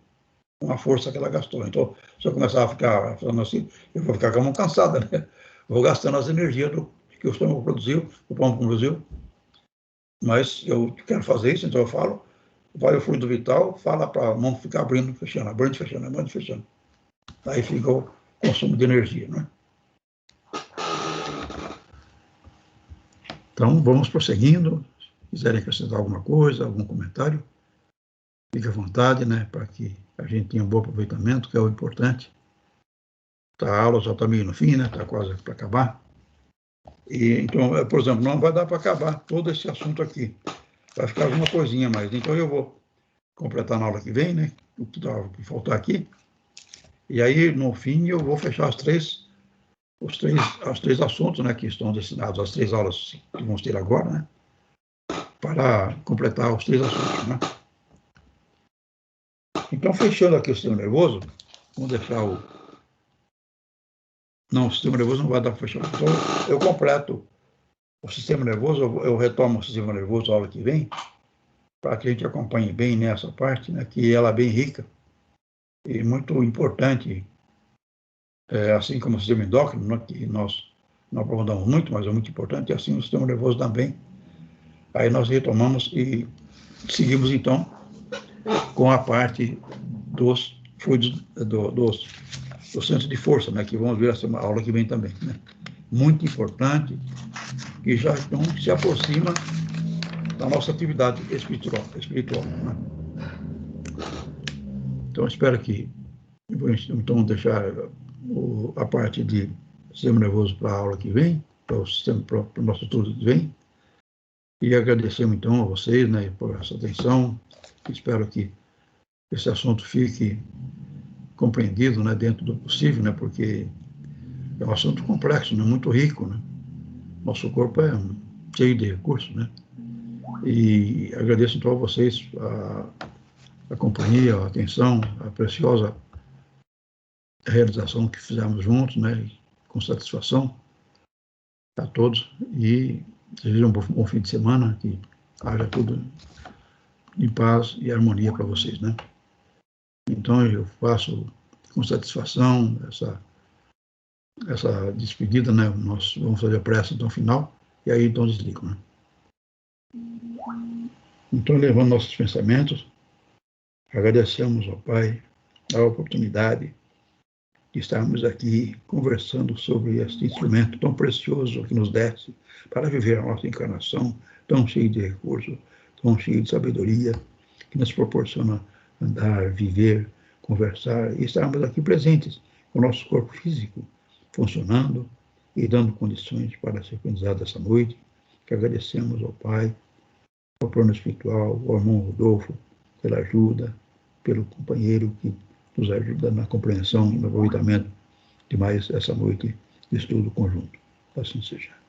com a força que ela gastou. Então, se eu começar a ficar falando assim, eu vou ficar com a mão cansada, né? Vou gastando as energias que o estômago produziu, o pulmão produziu. Mas eu quero fazer isso, então eu falo, vai o fluido vital, fala para a mão ficar abrindo, fechando, abrindo, fechando, abrindo, fechando. Aí fica o consumo de energia, né? Então, vamos prosseguindo. Se quiserem acrescentar alguma coisa, algum comentário, fique à vontade, né, para que a gente tenha um bom aproveitamento, que é o importante. A aula já está meio no fim, né? Está quase para acabar. Então, por exemplo, não vai dar para acabar todo esse assunto aqui. Vai ficar alguma coisinha mais. Então, eu vou completar na aula que vem, né? O que faltar aqui. E aí, no fim, eu vou fechar os três assuntos, né, que estão destinados às 3 aulas que vamos ter agora, né? Para completar os 3 assuntos, né? Então, fechando aqui o sistema nervoso, vamos deixar Não, o sistema nervoso não vai dar para fechar. Então, eu completo o sistema nervoso, eu retomo o sistema nervoso a aula que vem, para que a gente acompanhe bem nessa parte, né, que ela é bem rica e muito importante, assim como o sistema endócrino, né, que nós não aprofundamos muito, mas é muito importante, e assim o sistema nervoso também. Aí nós retomamos e seguimos, então, com a parte dos fluidos, dos centros de força, né, que vamos ver essa aula que vem também, né? Muito importante, que já então, se aproxima da nossa atividade espiritual, né? Então, espero que vou então deixar a parte de sistema nervoso para a aula que vem, para o nosso estudo que vem, e agradecemos então a vocês, né, por essa atenção. Espero que esse assunto fique compreendido, né, dentro do possível, né, porque é um assunto complexo, né, muito rico, né. Nosso corpo é cheio de recursos, né, e agradeço então a vocês a companhia, a atenção, a preciosa realização que fizemos juntos, né, com satisfação a todos, e desejo um bom fim de semana, que haja tudo em paz e harmonia para vocês, né. Então eu faço com satisfação essa despedida, né, nós vamos fazer a prece então final, e aí então desligo, né. Então, levando nossos pensamentos, agradecemos ao Pai a oportunidade de estarmos aqui conversando sobre este instrumento tão precioso que nos deste para viver a nossa encarnação, tão cheio de recursos, tão cheio de sabedoria, que nos proporciona andar, viver, conversar e estarmos aqui presentes com o nosso corpo físico funcionando e dando condições para ser aprendizado essa noite, que agradecemos ao Pai, ao plano espiritual, ao irmão Rodolfo, pela ajuda, pelo companheiro que nos ajuda na compreensão e no aproveitamento de mais essa noite de estudo conjunto. Assim seja.